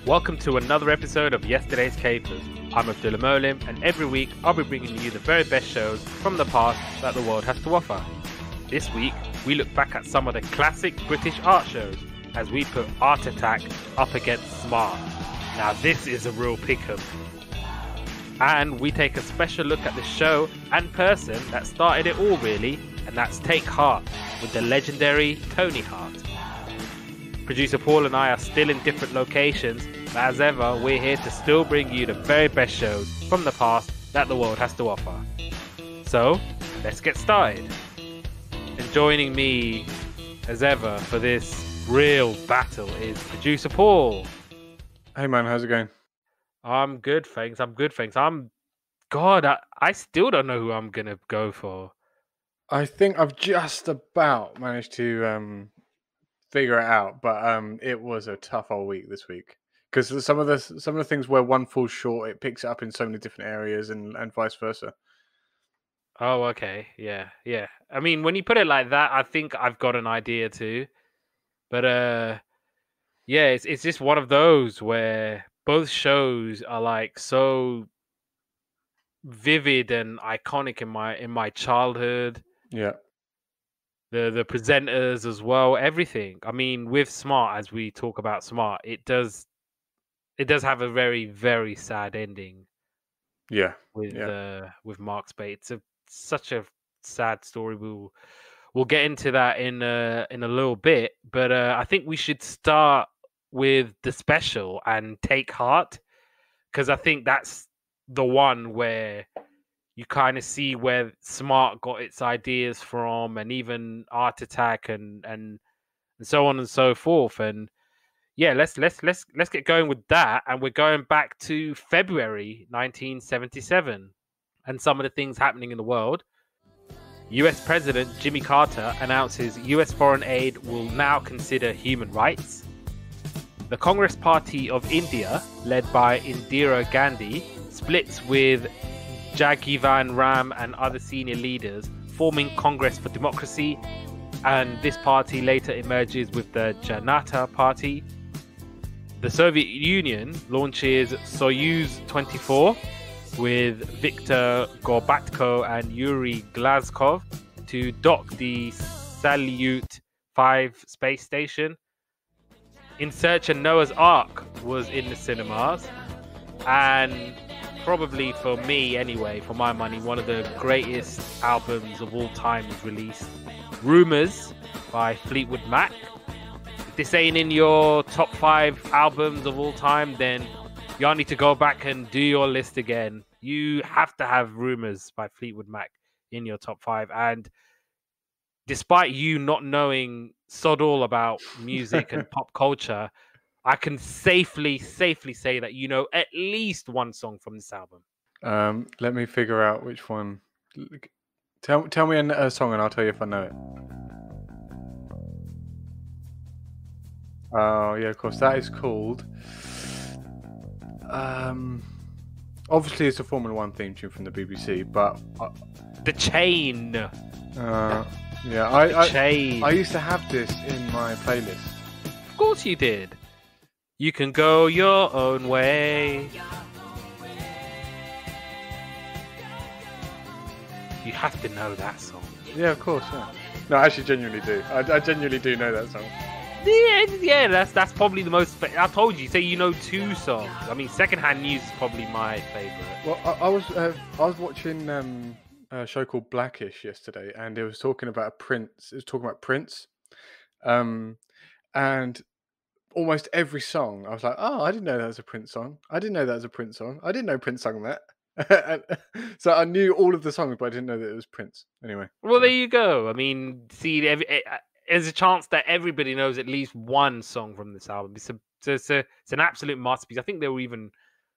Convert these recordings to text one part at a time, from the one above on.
Welcome to another episode of Yesterday's Capers. I'm Abdullah Moallim, and every week I'll be bringing you the very best shows from the past that the world has to offer. This week, we look back at some of the classic British art shows as we put Art Attack up against Smart. Now this is a real pick-em. And we take a special look at the show and person that started it all really, and that's Take Hart with the legendary Tony Hart. Producer Paul and I are still in different locations, but as ever, we're here to still bring you the very best shows from the past that the world has to offer. So, let's get started. And joining me, as ever, for this real battle is Producer Paul. Hey man, how's it going? I'm good, thanks. I still don't know who I'm going to go for. I think I've just about managed to figure it out, but it was a tough old week this week because some of the things where one falls short, it picks it up in so many different areas and vice versa. Oh, okay. Yeah. I mean, when you put it like that, I think I've got an idea too. But yeah, it's just one of those where both shows are like so vivid and iconic in my childhood. Yeah. The presenters as well, everything. I mean, with Smart, as we talk about Smart, it does have a very, very sad ending. Yeah. With Mark Spade. It's such a sad story. We'll get into that in a little bit, but I think we should start with the special and Take Heart, because I think that's the one where you kind of see where Smart got its ideas from, and even Art Attack and so on and so forth. And yeah, let's get going with that. And we're going back to February 1977 and some of the things happening in the world. US President Jimmy Carter announces US foreign aid will now consider human rights. The Congress Party of India, led by Indira Gandhi, splits with Jagjivan Ram and other senior leaders, forming Congress for Democracy, and this party later emerges with the Janata Party. The Soviet Union launches Soyuz 24 with Viktor Gorbatko and Yuri Glazkov to dock the Salyut 5 space station. In Search of Noah's Ark was in the cinemas, and probably for me anyway, for my money, one of the greatest albums of all time was released. Rumours by Fleetwood Mac. If this ain't in your top 5 albums of all time, then y'all need to go back and do your list again. You have to have Rumours by Fleetwood Mac in your top 5. And despite you not knowing sod all about music and pop culture, I can safely say that you know at least one song from this album. Let me figure out which one. Tell me a song and I'll tell you if I know it. Oh yeah, of course. That is called. Obviously, it's a Formula One theme tune from the BBC, but The Chain. Yeah, I used to have this in my playlist. Of course you did. You can go your own way. You have to know that song. Yeah, of course. Yeah. No, I actually genuinely do. I genuinely do know that song. Yeah, that's probably the most. I told you, say you know 2 songs. I mean, Secondhand News is probably my favorite. Well, I was watching a show called Blackish yesterday, and it was talking about Prince. It was talking about Prince, and almost every song, I was like, oh, I didn't know that was a Prince song. I didn't know Prince sung that. So I knew all of the songs, but I didn't know that it was Prince. Anyway. Well, there you go. I mean, see, there's a chance that everybody knows at least one song from this album. It's an absolute masterpiece. I think they were even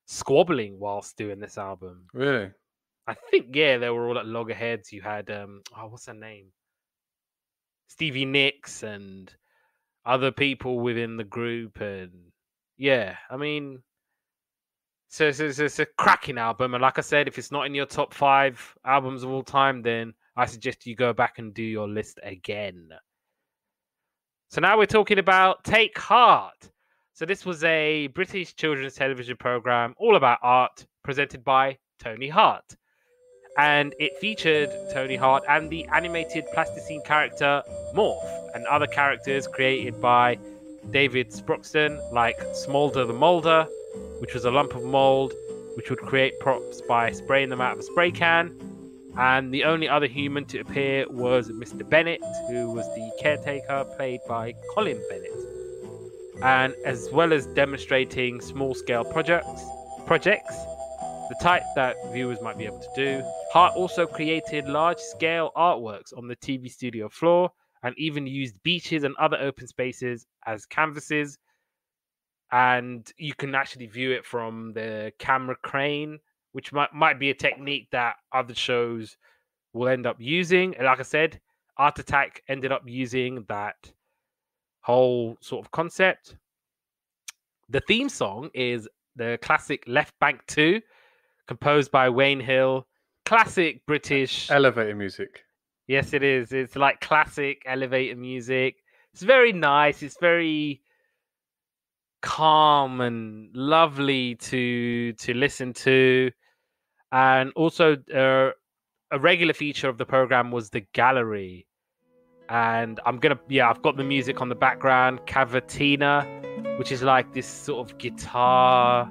squabbling whilst doing this album. Really? I think, yeah, they were all at loggerheads. You had, what's her name? Stevie Nicks and other people within the group. And yeah, I mean, so it's a cracking album. And like I said, if it's not in your top 5 albums of all time, then I suggest you go back and do your list again. So now we're talking about Take Heart. So this was a British children's television program all about art, presented by Tony Hart. And it featured Tony Hart and the animated plasticine character Morph, and other characters created by David Sproxton, like Smolder the Molder, which was a lump of mold which would create props by spraying them out of a spray can. And the only other human to appear was Mr. Bennett, who was the caretaker, played by Colin Bennett. And as well as demonstrating small-scale projects, the type that viewers might be able to do, Hart also created large-scale artworks on the TV studio floor and even used beaches and other open spaces as canvases. And you can actually view it from the camera crane, which might be a technique that other shows will end up using. And like I said, Art Attack ended up using that whole sort of concept. The theme song is the classic Left Bank 2, composed by Wayne Hill. Classic British elevator music. Yes, it is. It's like classic elevator music. It's very nice. It's very calm and lovely to listen to. And also, a regular feature of the program was the gallery. And I've got the music on the background, Cavatina, which is like this sort of guitar,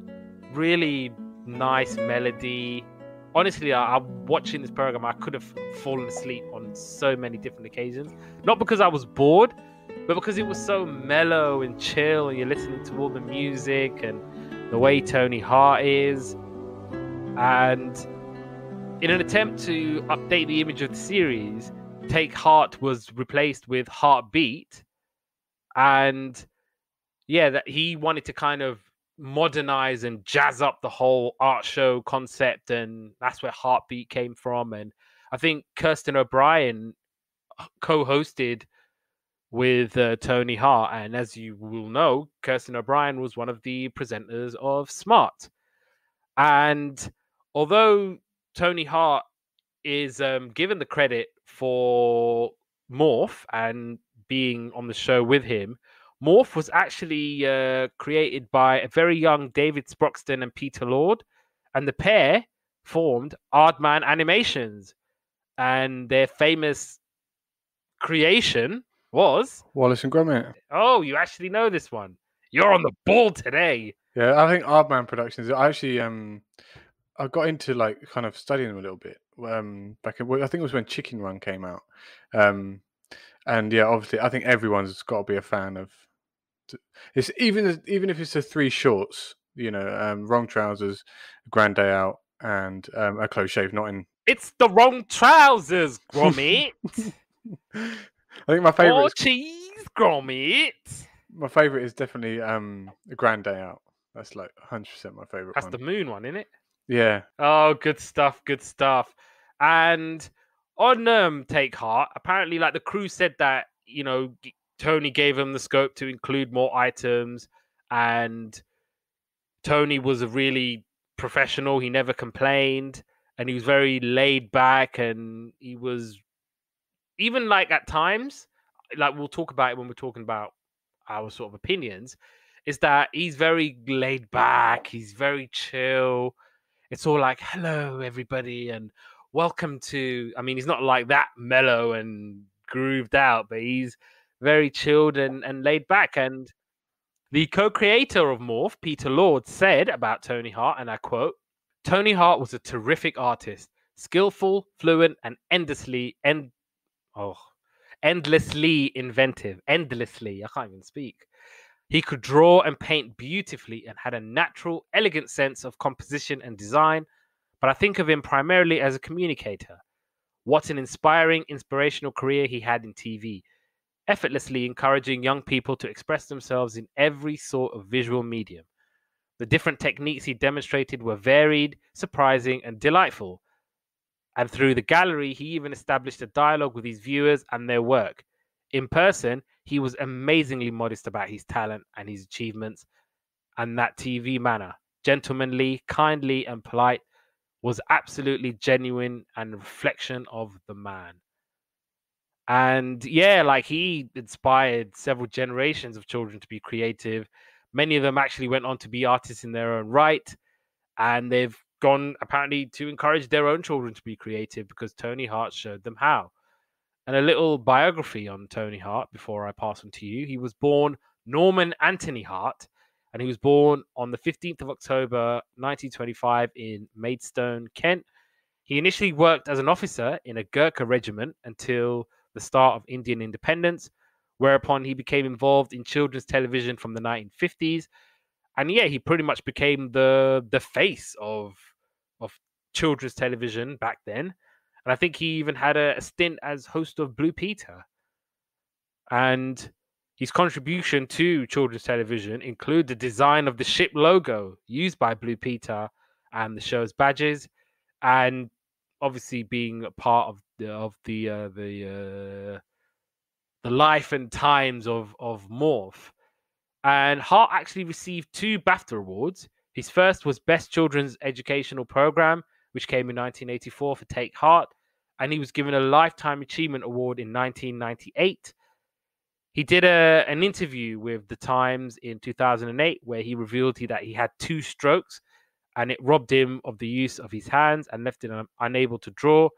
really nice melody. Honestly, I'm watching this program, I could have fallen asleep on so many different occasions. Not because I was bored, but because it was so mellow and chill, and you're listening to all the music and the way Tony Hart is. And in an attempt to update the image of the series, Take Heart was replaced with Heartbeat. And yeah, that he wanted to kind of modernize and jazz up the whole art show concept, and that's where Heartbeat came from. And I think Kirsten O'Brien co-hosted with Tony Hart, and as you will know, Kirsten O'Brien was one of the presenters of Smart. And although Tony Hart is given the credit for Morph and being on the show with him, Morph was actually created by a very young David Sproxton and Peter Lord, and the pair formed Aardman Animations, and their famous creation was Wallace and Gromit. Oh, you actually know this one. You're on the ball today. Yeah, I think Aardman Productions. I actually I got into like kind of studying them a little bit. Back in, I think it was when Chicken Run came out. And yeah, obviously, I think everyone's got to be a fan of. It's even if it's the three shorts, Wrong Trousers, Grand Day Out, and A Close Shave. Not in. It's the wrong trousers, Gromit. I think my favorite. More cheese, Gromit. My favorite is definitely A Grand Day Out. That's like 100% my favorite. That's the moon one, isn't it? Yeah. Oh, good stuff. Good stuff. And on Take Heart, apparently, like the crew said that Tony gave him the scope to include more items, and Tony was a really professional. He never complained, and he was very laid back, and he was even like at times, like we'll talk about it when we're talking about our sort of opinions, is that he's very laid back. He's very chill. It's all like, hello, everybody, and welcome to... I mean, he's not like that mellow and grooved out, but he's very chilled and laid back. And the co-creator of Morph, Peter Lord, said about Tony Hart, and I quote, "Tony Hart was a terrific artist, skillful, fluent, and endlessly inventive. Endlessly, I can't even speak. He could draw and paint beautifully and had a natural, elegant sense of composition and design, but I think of him primarily as a communicator. What an inspirational career he had in TV, effortlessly encouraging young people to express themselves in every sort of visual medium. The different techniques he demonstrated were varied, surprising, and delightful. And through the gallery, he even established a dialogue with his viewers and their work. In person, he was amazingly modest about his talent and his achievements, and that TV manner, gentlemanly, kindly, and polite, was absolutely genuine and a reflection of the man." And yeah, like he inspired several generations of children to be creative Many of them actually went on to be artists in their own right, and they've gone apparently to encourage their own children to be creative because Tony Hart showed them how. And a little biography on Tony Hart before I pass on to you. He was born Norman Anthony Hart, and he was born on the 15th of October 1925 in Maidstone, Kent. He initially worked as an officer in a Gurkha regiment until the start of Indian independence, whereupon he became involved in children's television from the 1950s. And yeah, he pretty much became the face of children's television back then. And I think he even had a stint as host of Blue Peter. And his contribution to children's television include the design of the ship logo used by Blue Peter and the show's badges, and obviously being a part of the life and times of Morph. And Hart actually received 2 BAFTA awards. His first was Best Children's Educational Program, which came in 1984 for Take Heart, and he was given a Lifetime Achievement Award in 1998. He did an interview with The Times in 2008 where he revealed that he had 2 strokes, and it robbed him of the use of his hands and left him unable to draw,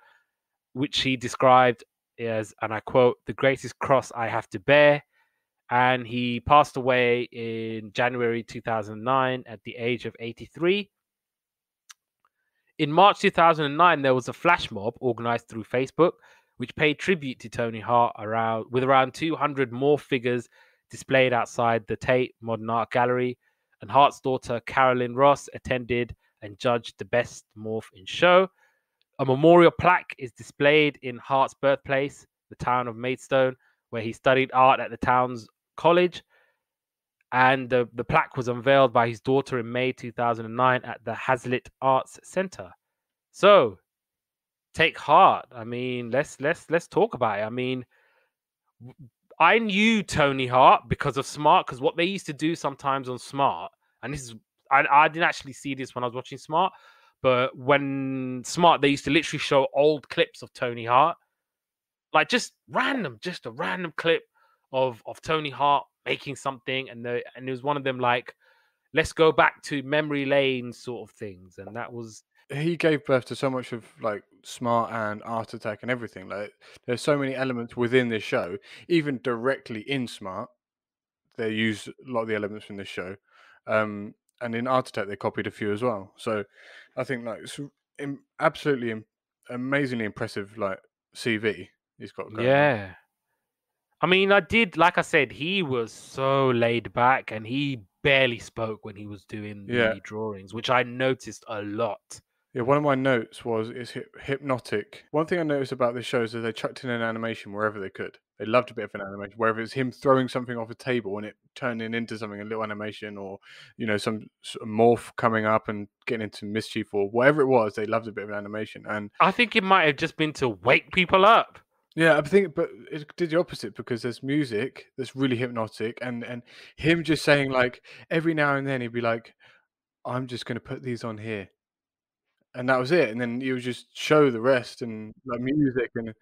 which he described as, and I quote, "the greatest cross I have to bear." And he passed away in January 2009 at the age of 83. In March 2009, there was a flash mob organized through Facebook, which paid tribute to Tony Hart with around 200 more figures displayed outside the Tate Modern Art Gallery. And Hart's daughter, Carolyn Ross, attended and judged the best morph in show. A memorial plaque is displayed in Hart's birthplace, the town of Maidstone, where he studied art at the town's college. And the plaque was unveiled by his daughter in May 2009 at the Hazlitt Arts Centre. So, Take Heart. I mean, let's talk about it. I mean, I knew Tony Hart because of Smart, because what they used to do sometimes on Smart, and this is, I didn't actually see this when I was watching Smart, but when Smart, they used to literally show old clips of Tony Hart, like just a random clip of Tony Hart making something, and it was one of them like, let's go back to memory lane sort of things, and that was. He gave birth to so much of like Smart and Art Attack and everything. Like, there's so many elements within this show, even directly in Smart. They use a lot of the elements from this show, and in Art Attack they copied a few as well. So I think like it's absolutely amazingly impressive like CV he's got going on. Yeah. I mean, like I said, he was so laid back and he barely spoke when he was doing the drawings, which I noticed a lot. Yeah, one of my notes was it's hypnotic. One thing I noticed about this show is that they chucked in an animation wherever they could. They loved a bit of an animation, whether it's him throwing something off a table and it turning into something, a little animation, or some sort of morph coming up and getting into mischief, or whatever it was. They loved a bit of an animation, and I think it might have just been to wake people up. Yeah, I think, but it did the opposite because there's music that's really hypnotic, and him just saying like every now and then he'd be like, "I'm just going to put these on here." And that was it, and then he would just show the rest and like music, and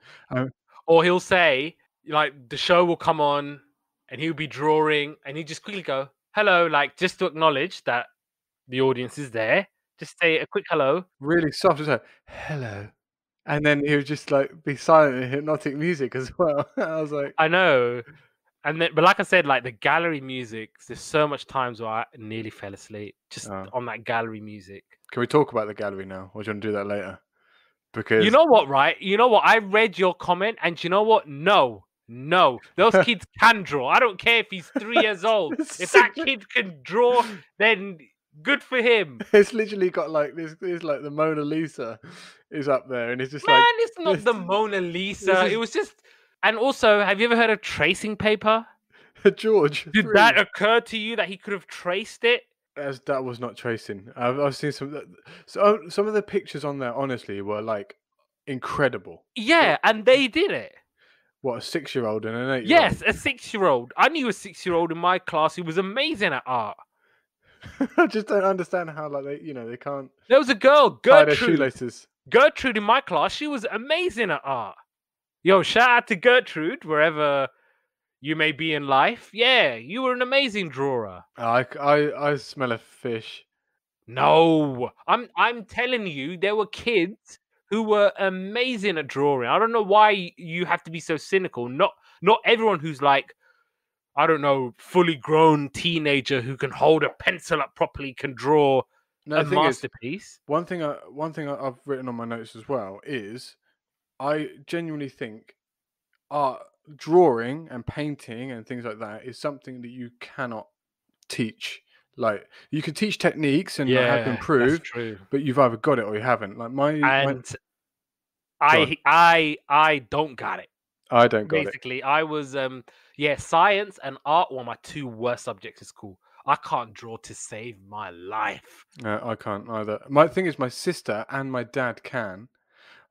or he'll say like the show will come on, and he'll be drawing, and he just quickly go hello, like just to acknowledge that the audience is there. Just say a quick hello, really soft, just like hello, and then he would just like be silent and hypnotic music as well. I was like, I know, and then but like I said, like the gallery music, there's so much times where I nearly fell asleep just on that gallery music. Can we talk about the gallery now, or do you want to do that later? Because you know what, right? You know what? I read your comment, and you know what? No, those kids can draw. I don't care if he's 3 years old. If that kid can draw, then good for him. It's literally got like this. It's like the Mona Lisa is up there, and it's just man, like it's not the Mona Lisa. It was just. And also, have you ever heard of tracing paper? George, did that occur to you that he could have traced it? That was not tracing. I've seen some of the pictures on there. Honestly, were like incredible. Yeah, and they did it. What, a 6-year-old and an 8-year-old? Yes, a 6-year-old. I knew a 6-year-old in my class who was amazing at art. I just don't understand how like they can't. There was a girl, Gertrude. Tie their shoelaces. Gertrude in my class. She was amazing at art. Yo, shout out to Gertrude wherever you may be in life. Yeah, you were an amazing drawer. I smell a fish. No, I'm telling you, there were kids who were amazing at drawing. I don't know why you have to be so cynical. Not everyone who's like, I don't know, fully grown teenager who can hold a pencil up properly can draw No, a the thing is, masterpiece. I've written on my notes as well is I genuinely think art, drawing and painting and things like that is something that you cannot teach. Like you can teach techniques and like, how to Yeah, that's improve, true. but you've either got it or you haven't. Like my And go on. I don't got it. I don't got it. Basically, I was yeah, science and art were my two worst subjects in school. I can't draw to save my life. I can't either. My thing is, my sister and my dad can.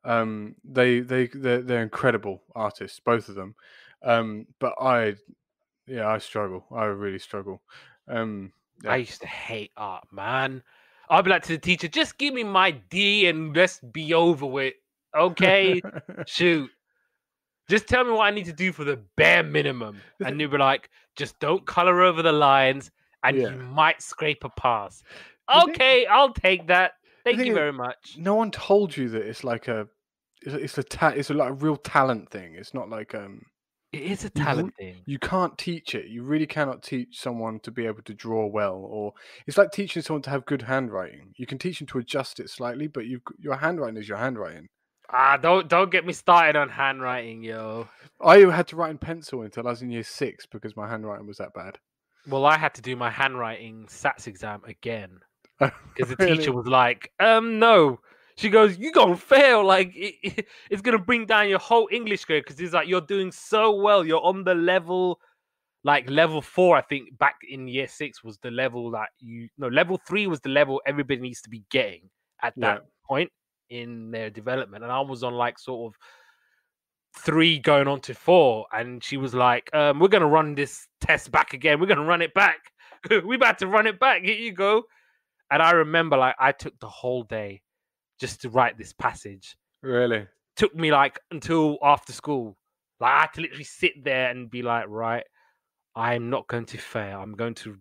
They're incredible artists, both of them. But I struggle. I really struggle. I Yeah. used to hate art, man. I'd be like to the teacher, just give me my D and let's be over with. Okay, shoot. Just tell me what I need to do for the bare minimum. And they'd be like, just don't color over the lines and Yeah. you might scrape a pass. The thing, Okay, I'll take that. the Thank thing you is, very much. no one told you that it's like it's a like a real talent thing. It's not like It is a you talent r- thing. you can't teach it. You really cannot teach someone to be able to draw well, or it's like teaching someone to have good handwriting. You can teach them to adjust it slightly, but your handwriting is your handwriting. Ah, don't get me started on handwriting, yo. I had to write in pencil until I was in year 6 because my handwriting was that bad. Well, I had to do my handwriting SATs exam again because the teacher Really? was like, no. She goes, you gonna fail. Like, it's gonna bring down your whole English grade because it's like, you're doing so well. You're on the level, like level 4, I think back in year 6 was the level that level 3 was the level everybody needs to be getting at Yeah. that point in their development. And I was on like sort of 3 going on to 4, and she was like, we're gonna run this test back again. We're gonna run it back. We about to run it back. Here you go. And I remember like I took the whole day just to write this passage. Really? Took me like until after school. Like I had to literally sit there and be like, right, I'm not going to fail. I'm going to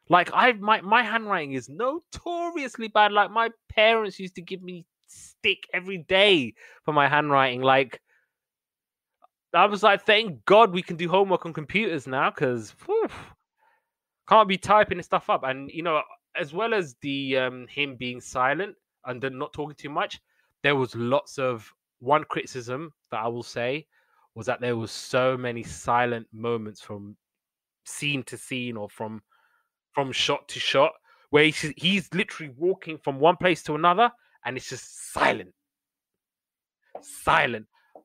like my handwriting is notoriously bad. Like my parents used to give me stick every day for my handwriting. Like I was like, thank God we can do homework on computers now, because can't be typing this stuff up. And as well as the him being silent and then not talking too much, there was lots of one criticism that I will say was that there was so many silent moments from scene to scene or from shot to shot where he's literally walking from one place to another and it's just silent.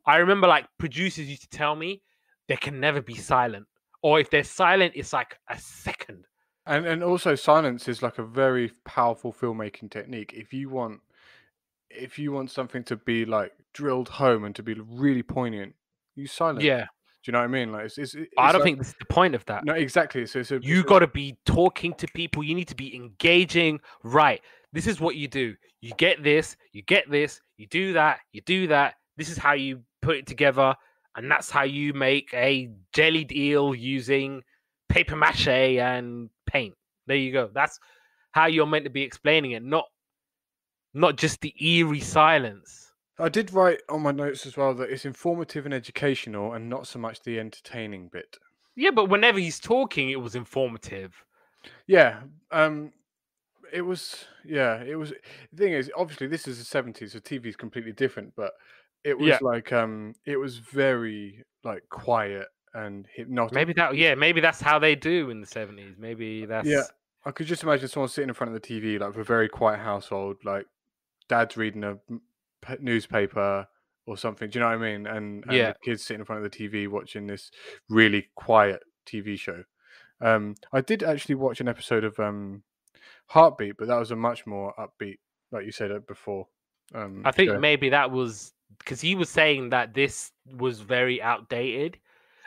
I remember like producers used to tell me there can never be silent, or if they're silent, it's like a second. And also silence is like a very powerful filmmaking technique. If you want something to be like drilled home and to be really poignant, use silence. Yeah, Do you know what I mean? Like I it's don't like think this is the point of that. no, exactly. So You got to be talking to people. You need to be engaging. Right. This is what you do. You get this. You get this. You do that. You do that. This is how you put it together. And that's how you make a jellied eel using paper mache and paint. There you go. That's how you're meant to be explaining it, not just the eerie silence. I did write on my notes as well that it's informative and educational and not so much the entertaining bit. Yeah, but whenever he's talking, it was informative. Yeah. It was, yeah, it was. The thing is, obviously, this is the 70s, so TV is completely different. But it Yeah. was like, it was very like quiet and hypnotic. Maybe that's how they do in the 70s. Maybe Yeah, that's I could just imagine someone sitting in front of the TV, like with a very quiet household, like dad's reading a newspaper or something. Do you know what I mean? And yeah. the kids sitting in front of the TV watching this really quiet TV show. I did actually watch an episode of Heartbeat, but that was a much more upbeat, like you said before. I think Show. maybe that was because he was saying that this was very outdated.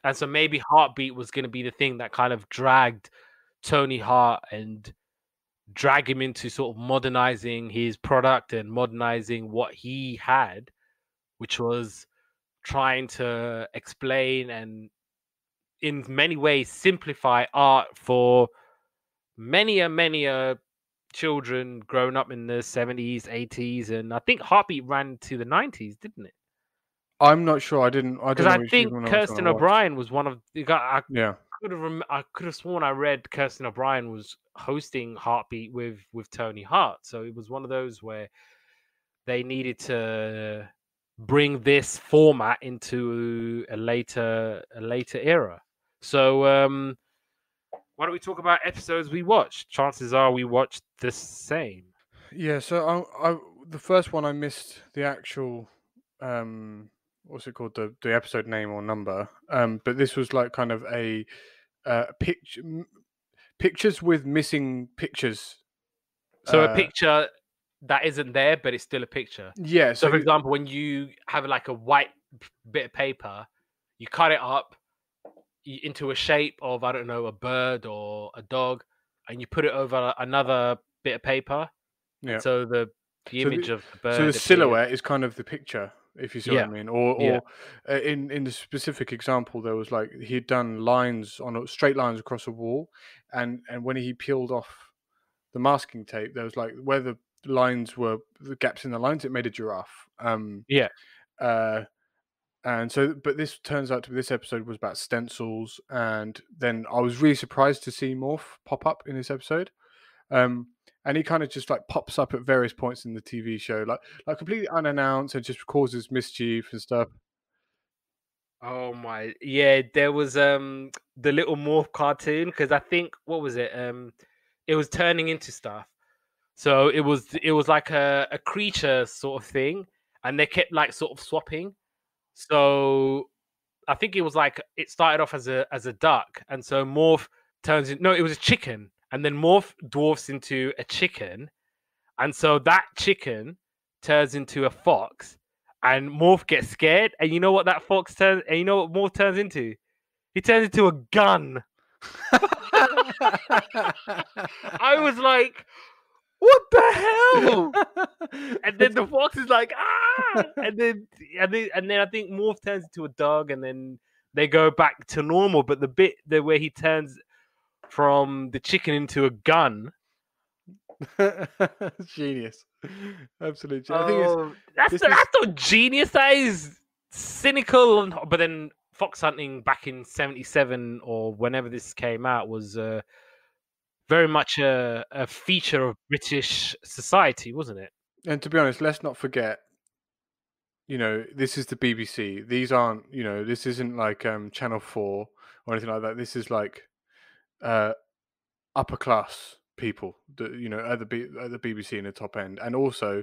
And so maybe Heartbeat was going to be the thing that kind of dragged Tony Hart and drag him into sort of modernizing his product and modernizing what he had, which was trying to explain and in many ways simplify art for many children growing up in the 70s, 80s, and I think Heartbeat ran to the 90s, didn't it? I'm not sure. I don't Because know I which think one I Kirsten watched. O'Brien was one of the guy. Yeah. I could have sworn I read Kirsten O'Brien was hosting Heartbeat with Tony Hart, so it was one of those where they needed to bring this format into a later era. So why don't we talk about episodes we watched? Chances are we watched the same. Yeah, so I the first one I missed the actual what's it called, the episode name or number, but this was like kind of a pictures with missing pictures. So a picture that isn't there, but it's still a picture. Yeah, So so for example, when you have like a white bit of paper, you cut it up into a shape of, I don't know, a bird or a dog, and you put it over another bit of paper, yeah, and so the so image of the so the bird appears. silhouette is kind of the picture, if you see what I Yeah, mean. yeah, Or in the specific example, there was like he'd done lines on straight lines across a wall, and when he peeled off the masking tape, there was like where the lines were, the gaps in the lines, it made a giraffe. yeah. Uh, and so, but this turns out to be, this episode was about stencils, and then I was really surprised to see Morph pop up in this episode. And he kind of just like pops up at various points in the TV show, like completely unannounced, and just causes mischief and stuff. Oh my, yeah. There was the little morph cartoon, because I think what was it? It was turning into stuff. So it was like a creature sort of thing, and they kept like sort of swapping. So I think it was like it started off as a duck, and so Morph turns in. No, it was a chicken, and then Morph dwarfs into a chicken, and so that chicken turns into a fox, and Morph gets scared, and you know what that fox turns, and you know what Morph turns into? He turns into a gun. I was like, what the hell? And then the fox is like, ah, and then I think Morph turns into a dog, and then they go back to normal. But the bit where he turns from the chicken into a gun, Genius, absolute. I think it's oh, that's this is that's not genius. That is cynical. But then fox hunting back in '77 or whenever this came out was very much a feature of British society, wasn't it? and to be honest, let's not forget. This is the BBC. These aren't. This isn't like Channel 4 or anything like that. This is like uh, upper class people that at the BBC in the top end, and also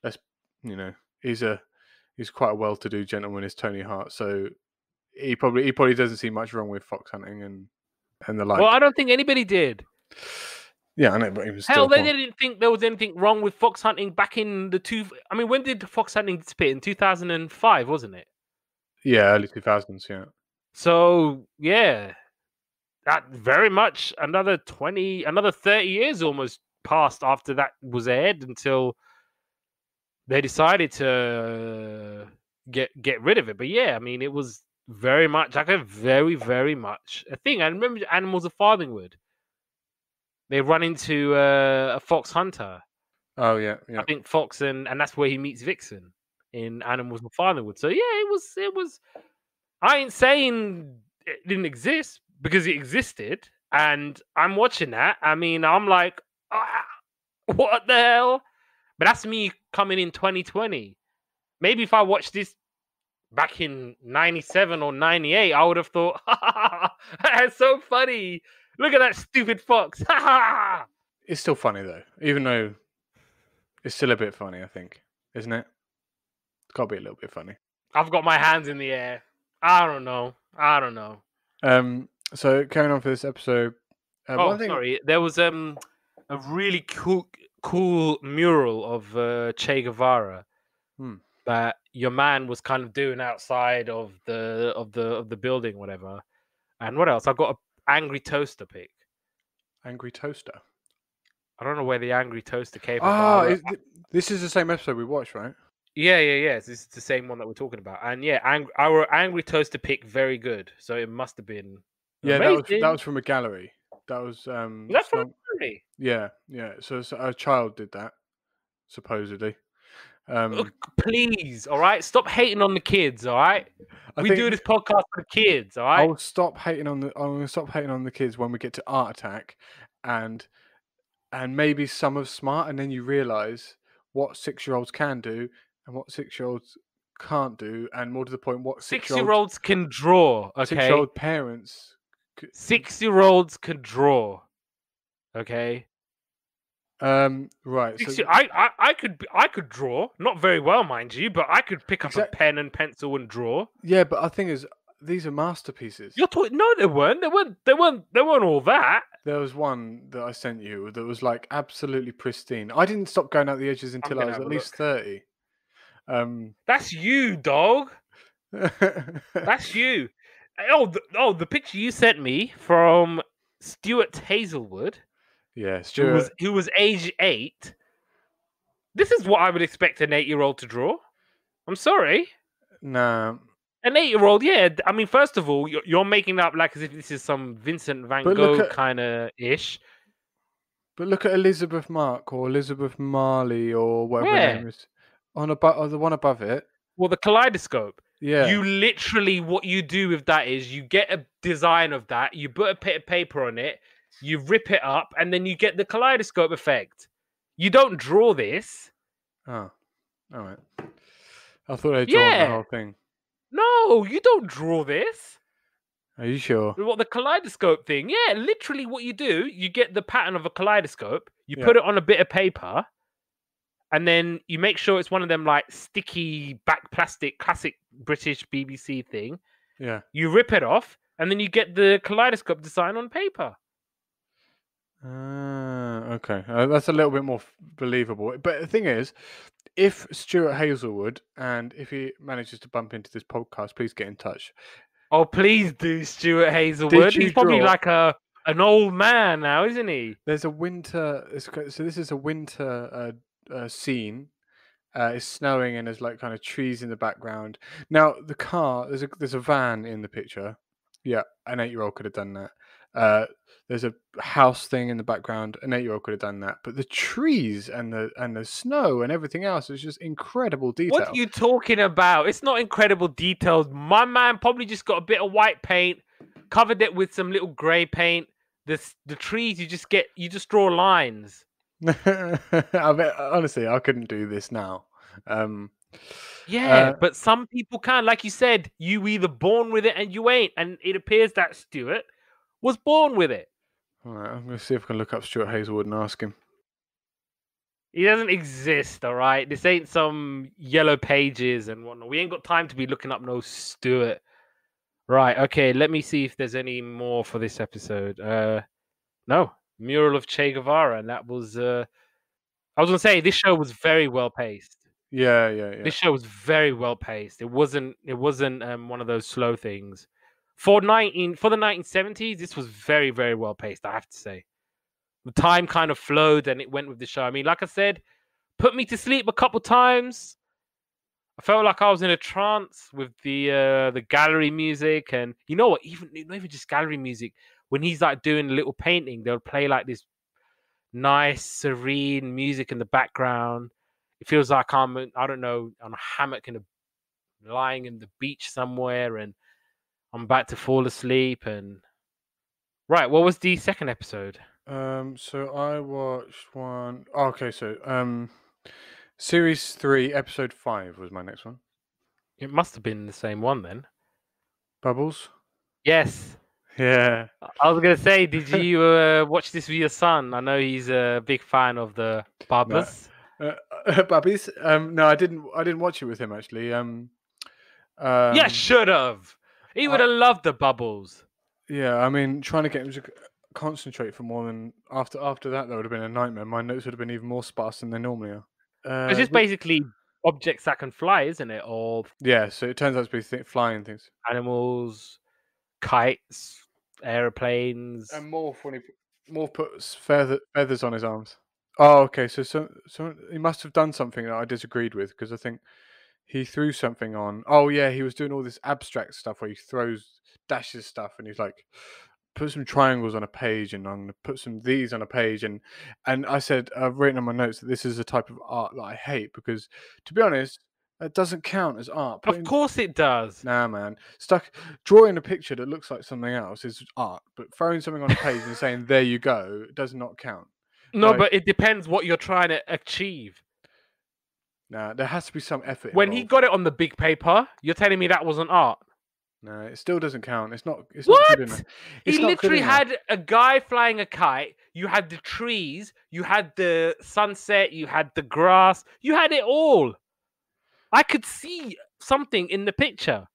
let's you know he's quite a well-to-do gentleman, is Tony Hart, so he probably doesn't see much wrong with fox hunting and the Well, like. I don't think anybody did. Yeah, I know, but he was Hell, still they didn't think there was anything wrong with fox hunting back in the two. I mean, when did fox hunting disappear? In 2005, wasn't it? early 2000s. Yeah, So yeah, that very much another 30 years almost passed after that was aired until they decided to get rid of it. But yeah, I mean, it was very much like very much a thing. I remember Animals of Farthingwood. They run into a fox hunter. oh yeah, I yeah. think Fox, and that's where he meets Vixen in Animals of Farthingwood. So yeah, it was. I ain't saying it didn't exist, because it existed, and I'm watching that. I mean, I'm like, ah, what the hell? But that's me coming in 2020. Maybe if I watched this back in 97 or 98, I would have thought, that's so funny. Look at that stupid fox. It's still funny though, even though it's still a bit funny, I think, isn't it? It's got to be a little bit funny. I've got my hands in the air. I don't know. So carrying on for this episode, Oh, one thing. sorry. There was a really cool mural of Che Guevara Hmm. that your man was kind of doing outside of the building, whatever. And what else? I got a angry toaster pic. Angry Toaster. I don't know where the angry toaster came from, but This is the same episode we watched, right? yeah. This is the same one that we're talking about. And yeah, our angry toaster pic, very good. So it must have been. Yeah, that Amazing. was from a gallery. That was Was that from Italy? yeah, yeah. So a child did that supposedly. Look, Um, please, all right. Stop hating on the kids, all right. I We do think this podcast for the kids, all right. I'll stop hating on the. I'm gonna stop hating on the kids when we get to Art Attack, and maybe some of Smart, and then you realise what 6-year-olds can do and what 6-year-olds can't do, and more to the point, what 6-year-olds can draw, okay. 6-year-old parents. 6-year-olds can draw, okay. Right. So 6 year, I could draw, not very well, mind you, but I could pick up a pen and pencil and draw. yeah, but the thing is, these are masterpieces. You're talking? No, they weren't. They weren't all that. There was one that I sent you that was like absolutely pristine. I didn't stop going out the edges I'm until I gonna was have at a least look. 30. That's you, dog. That's you. The picture you sent me from Stuart Hazelwood, yeah, Stuart. who was age 8. This is what I would expect an 8-year-old to draw. I'm sorry. Nah, An 8-year-old, yeah. I mean, first of all, you're making that up like as if this is some Vincent van but look Gogh at kind of ish. Elizabeth Mark or Elizabeth Marley or whatever her Where? name is on above the one above it. Well, the kaleidoscope. Yeah. You literally, what you do with that is you get a design of that, you put a bit of paper on it, you rip it up, and then you get the kaleidoscope effect. You don't draw this. Oh, all right. I thought I'd drawn the Yeah. whole thing. No, you don't draw this. Are you sure? What, the kaleidoscope thing? Yeah, literally what you do, you get the pattern of a kaleidoscope, you Yeah. put it on a bit of paper, and then you make sure it's one of them like sticky back plastic classic British BBC thing. Yeah. You rip it off, and then you get the kaleidoscope design on paper. Okay. That's a little bit more believable. But the thing is, if Stuart Hazelwood, and if he manages to bump into this podcast, please get in touch. Oh, please do, Stuart Hazelwood. you He's probably draw- like an old man now, isn't he? There's a winter. So this is a winter scene. It's snowing and there's like kind of trees in the background. Now the car, there's a van in the picture. Yeah, an 8-year-old could have done that. There's a house thing in the background. An 8-year-old could have done that. But the trees and the snow and everything else is just incredible detail. What are you talking about? It's not incredible details. My man probably just got a bit of white paint, covered it with some little grey paint. The trees, you just draw lines. Honestly, I couldn't do this now. Yeah, but some people can. Like you said, you either born with it and you ain't. And it appears that Stuart was born with it. All right, I'm going to see if I can look up Stuart Hazelwood and ask him. He doesn't exist, all right? This ain't some yellow pages and whatnot. We ain't got time to be looking up no Stuart. Right, okay, let me see if there's any more for this episode. No, Mural of Che Guevara, and that was I was gonna say this show was very well paced. Yeah. This show was very well paced. It wasn't one of those slow things. For the 1970s, this was very, very well paced, I have to say. The time kind of flowed and it went with the show. I mean, like I said, put me to sleep a couple times. I felt like I was in a trance with the gallery music, and you know what? Not even just gallery music. When he's like doing a little painting, they'll play like this nice, serene music in the background. It feels like I'm, I don't know, on a hammock lying in the beach somewhere, and I'm about to fall asleep. And right, what was the second episode? So I watched one. Oh, okay, so series 3, episode 5 was my next one. It must have been the same one then. Bubbles. Yes. Yeah. I was gonna say, did you watch this with your son? I know he's a big fan of the Bubbas. Bubbies. No, I didn't watch it with him actually. Yeah, should have. He would have loved the Bubbles. Yeah, I mean, trying to get him to concentrate for more than after that would have been a nightmare. My notes would have been even more sparse than they normally are. It's just basically objects that can fly, isn't it? Or yeah, so it turns out to be flying things, animals, kites, aeroplanes, and Morph puts feathers on his arms. Oh, okay. So he must have done something that I disagreed with, because I think he threw something on. Oh yeah, he was doing all this abstract stuff where he dashes stuff, and he's like, put some triangles on a page, and I'm going to put some these on a page, and I said I've written on my notes that this is a type of art that I hate because, to be honest, that doesn't count as art. Of course it does. Nah, man. Drawing a picture that looks like something else is art, but throwing something on a page and saying "there you go" does not count. No, but it depends what you're trying to achieve. Nah, there has to be some effort When involved. he got it on the big paper, you're telling me that wasn't art? No, it still doesn't count. It's not. It's What? not good enough. He literally had a guy flying a kite. You had the trees. You had the sunset. You had the grass. You had it all. I could see something in the picture.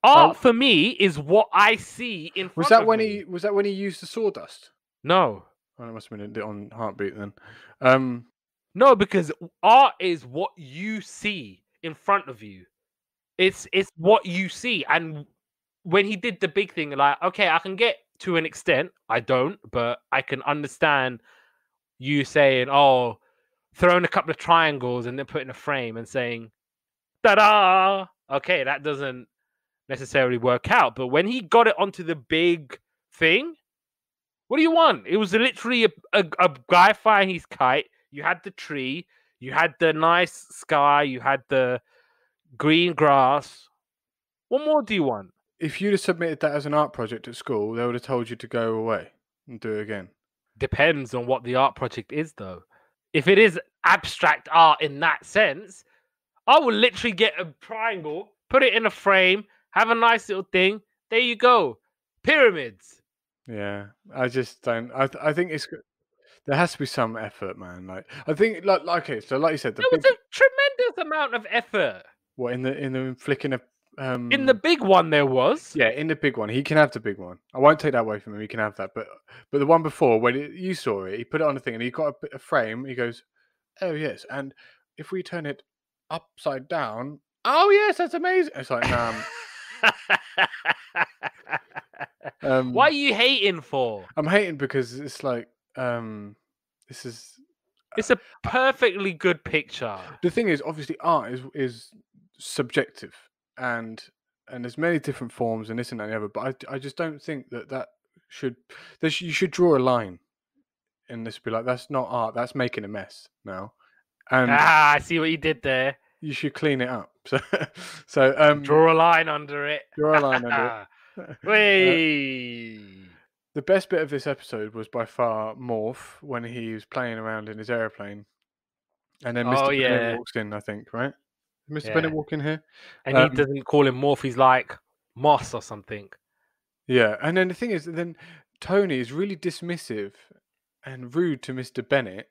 Art for me is what I see in front of me. Was that when he used the sawdust? No. Oh, it must have been on Heartbeat then. No, because art is what you see in front of you. It's what you see. And when he did the big thing, like, okay, I can get to an extent. I don't, but I can understand you saying, oh, throwing a couple of triangles and then putting a frame and saying, ta-da! Okay, that doesn't necessarily work out. But when he got it onto the big thing, what do you want? It was literally a guy flying his kite. You had the tree. You had the nice sky. You had the green grass. What more do you want? If you'd have submitted that as an art project at school, they would have told you to go away and do it again. Depends on what the art project is, though. If it is abstract art in that sense, I will literally get a triangle, put it in a frame, have a nice little thing. There you go. Pyramids. Yeah, I just don't. I think there has to be some effort, man. Like I think, okay, so like you said, There was a tremendous amount of effort. What in the flicking a in the big one there was. Yeah, in the big one, he can have the big one. I won't take that away from him. He can have that, but the one before, when you saw it, he put it on a thing and he got a frame. He goes, "Oh yes, and if we turn it upside down, oh yes, that's amazing." It's like, nah. Why are you hating for? I'm hating because it's like, this is. It's a perfectly good picture. The thing is, obviously, art is subjective, and there's many different forms and this and that and the other. But I just don't think that you should draw a line, and this be like, that's not art. That's making a mess now. And I see what you did there. You should clean it up. So draw a line under it. Draw a line under it. The best bit of this episode was by far Morph when he was playing around in his aeroplane, and then Mr. Bennett walks in. I think, right? Mr. Bennett walk in here, and he doesn't call him Morph. He's like Moss or something. Yeah, and then the thing is, then Tony is really dismissive and rude to Mr. Bennett,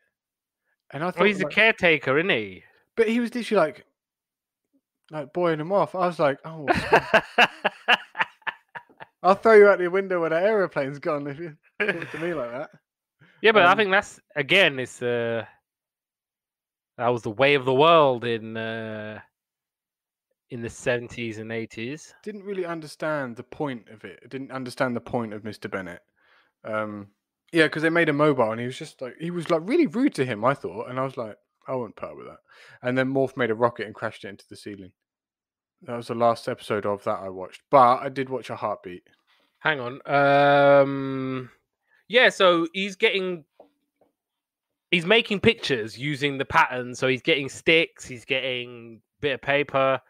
and I thought, he's a caretaker, isn't he? But he was literally like boying him off. I was like, oh. I'll throw you out the window when the aeroplane's gone if you talk to me like that. Yeah, but I think that's again, that was the way of the world in the 70s and 80s. Didn't really understand the point of it. I didn't understand the point of Mr. Bennett. Yeah, because they made a mobile and he was really rude to him, I thought, and I was like, I wouldn't put up with that. And then Morph made a rocket and crashed it into the ceiling. That was the last episode of that I watched, but I did watch a Heartbeat. Hang on. Yeah, so he's making pictures using the pattern. So he's getting sticks, he's getting a bit of paper.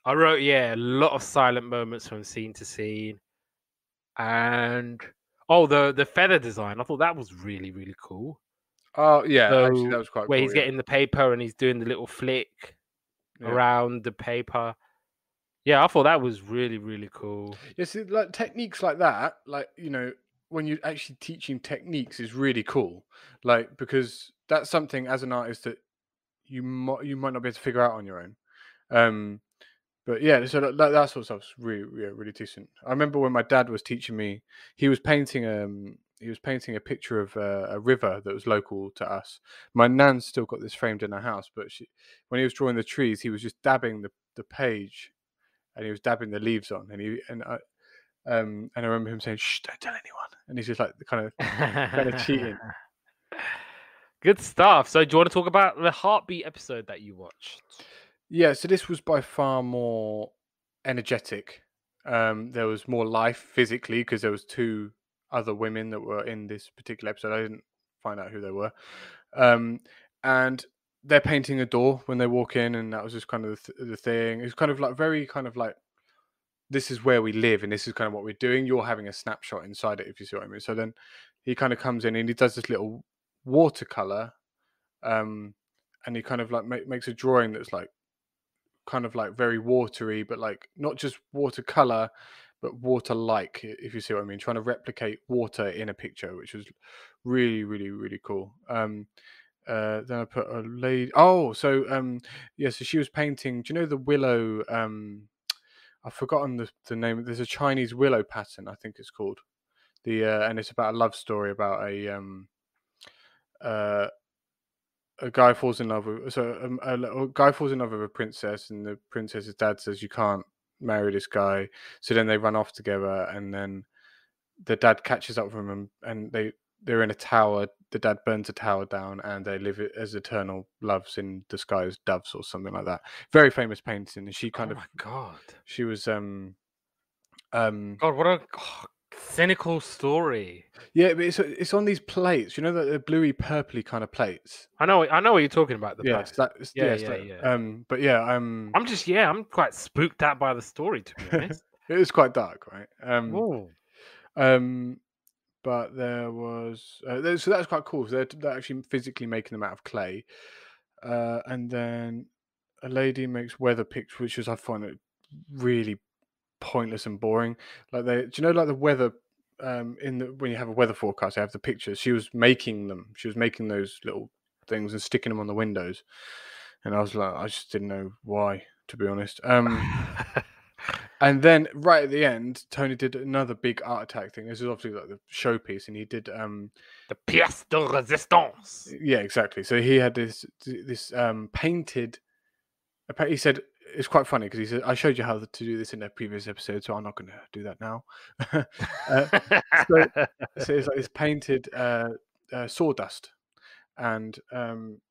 I wrote, a lot of silent moments from scene to scene. And the feather design, I thought that was really, really cool. Oh yeah, actually that was quite cool. Where he's getting the paper and he's doing the little flick around the paper. Yeah, I thought that was really, really cool. Yeah, see, like techniques like that, when you're actually teaching techniques is really cool. Like, because that's something as an artist that you might not be able to figure out on your own. But yeah, so that sort of stuff's really, really decent. I remember when my dad was teaching me, he was painting a picture of a river that was local to us. My nan's still got this framed in her house, but when he was drawing the trees, he was just dabbing the page, and he was dabbing the leaves on, and I remember him saying, "Shh, don't tell anyone," and he's just like kind of cheating. Good stuff. So, do you want to talk about the Heartbeat episode that you watched? Yeah, so this was by far more energetic. There was more life physically because there was two other women that were in this particular episode. I didn't find out who they were. And they're painting a door when they walk in, and that was just kind of the thing. It's kind of like very kind of like, this is where we live and this is kind of what we're doing. You're having a snapshot inside it, if you see what I mean. So then he kind of comes in and he does this little watercolor, and he kind of like makes a drawing that's like kind of like very watery, but like not just watercolor, but water like, if you see what I mean. Trying to replicate water in a picture, which was really, really, really cool. Then I put a lady. Oh, so yeah, so she was painting. Do you know the willow? I've forgotten the name. There's a Chinese willow pattern, I think it's called. And it's about a love story about a guy falls in love with a guy falls in love with a princess, and the princess's dad says you can't marry this guy. So then they run off together, and then the dad catches up with him, and they're in a tower. The dad burns a tower down, and they live as eternal loves in the sky as doves or something like that. Very famous painting. And she kind Oh of, my god. she was God, what a cynical story. yeah, but it's on these plates. You know, the bluey purpley kind of plates. I know what you're talking about. The Yes, plates. but yeah, I'm quite spooked out by the story, to be honest. it was quite dark, right? Ooh. But there was so that was quite cool. So they're actually physically making them out of clay, and then a lady makes weather pictures, which is, I find it really pointless and boring. Like do you know, like the weather when you have a weather forecast, they have the pictures. She was making them. She was making those little things and sticking them on the windows, and I was like, I just didn't know why, to be honest. And then right at the end, Tony did another big art attack thing. This is obviously like the showpiece, and he did the pièce de résistance. Yeah, exactly. So he had this painted. He said it's quite funny because he said, I showed you how to do this in a previous episode, so I'm not going to do that now. So it's like this painted sawdust, and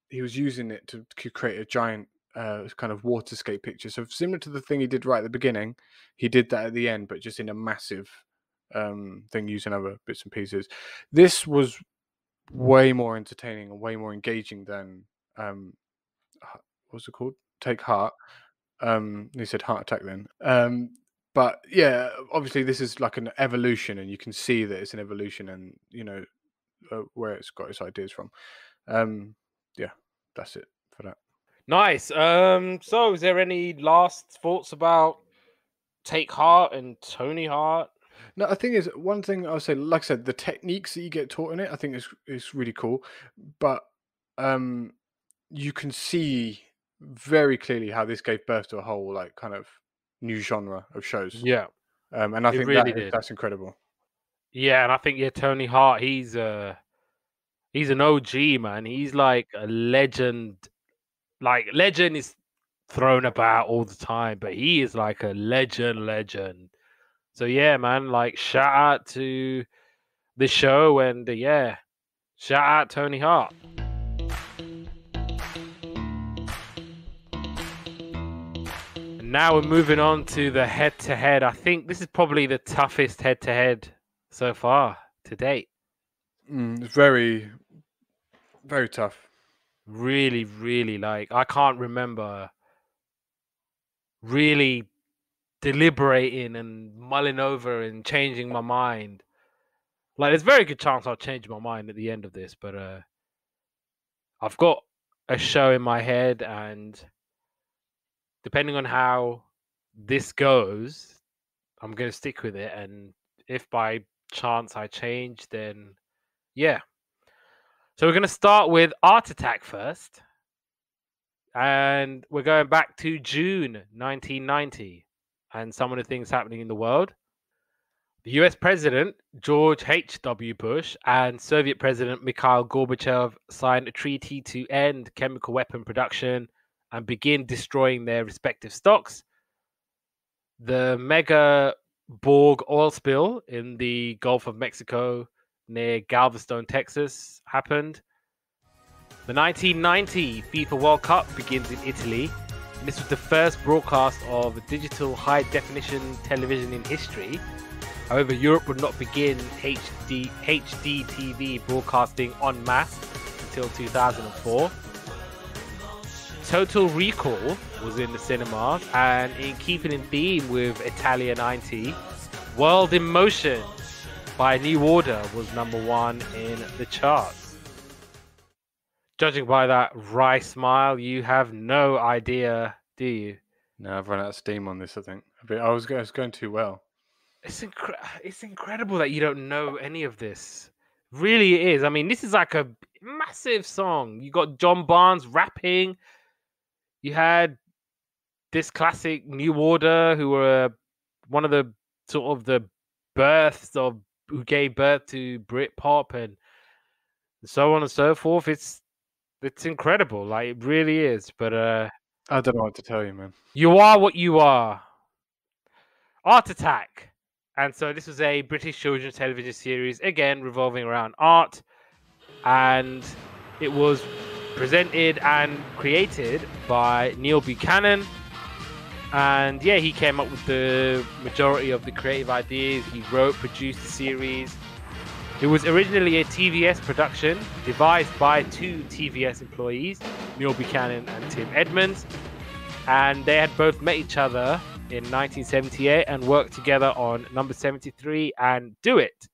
he was using it to create a giant kind of waterscape picture. So similar to the thing he did right at the beginning, he did that at the end, but just in a massive thing using other bits and pieces. This was way more entertaining and way more engaging than what's it called? Take Heart. He said Heart Attack then. But yeah, obviously this is like an evolution, and you can see that it's an evolution, and you know where it's got its ideas from. Yeah, that's it for that. Nice. So is there any last thoughts about Take Heart and Tony Hart? No, I think is one thing I would say. Like I said, the techniques that you get taught in it, I think is really cool. But you can see very clearly how this gave birth to a whole like kind of new genre of shows. Yeah. And I think really that's incredible. Yeah, and I think Tony Hart, he's an OG, man. He's like a legend. Like legend is thrown about all the time, but he is like a legend. So yeah, man, like shout out to the show, and shout out Tony Hart. And now we're moving on to the head-to-head. I think this is probably the toughest head-to-head so far to date. It's very, very tough. Really, really, like I can't remember really deliberating and mulling over and changing my mind. Like there's a very good chance I'll change my mind at the end of this, but I've got a show in my head, and depending on how this goes, I'm going to stick with it, and if by chance I change, then yeah. So we're going to start with Art Attack first. And we're going back to June 1990 and some of the things happening in the world. The US President, George H.W. Bush, and Soviet President Mikhail Gorbachev signed a treaty to end chemical weapon production and begin destroying their respective stocks. The mega Borg oil spill in the Gulf of Mexico near Galveston, Texas happened. The 1990 FIFA World Cup begins in Italy. This was the first broadcast of digital high-definition television in history. However, Europe would not begin HD TV broadcasting en masse until 2004. Total Recall was in the cinemas, and in keeping in theme with Italia 90, World in Motion by New Order was #1 in the charts. Judging by that wry smile, you have no idea, do you? No, I've run out of steam on this, I think. I was going too well. It's incredible that you don't know any of this. Really it is. I mean, this is like a massive song. You got John Barnes rapping. You had this classic New Order, who were one of the sort of the births of who gave birth to Britpop and so on and so forth. It's incredible. Like, it really is. But I don't know what to tell you, man. You are what you are. Art Attack. And so this was a British children's television series, again, revolving around art. And it was presented and created by Neil Buchanan. And yeah, he came up with the majority of the creative ideas. He wrote, produced the series. It was originally a TVS production, devised by 2 TVS employees, Neil Buchanan and Tim Edmonds. And they had both met each other in 1978 and worked together on number 73 and Do It.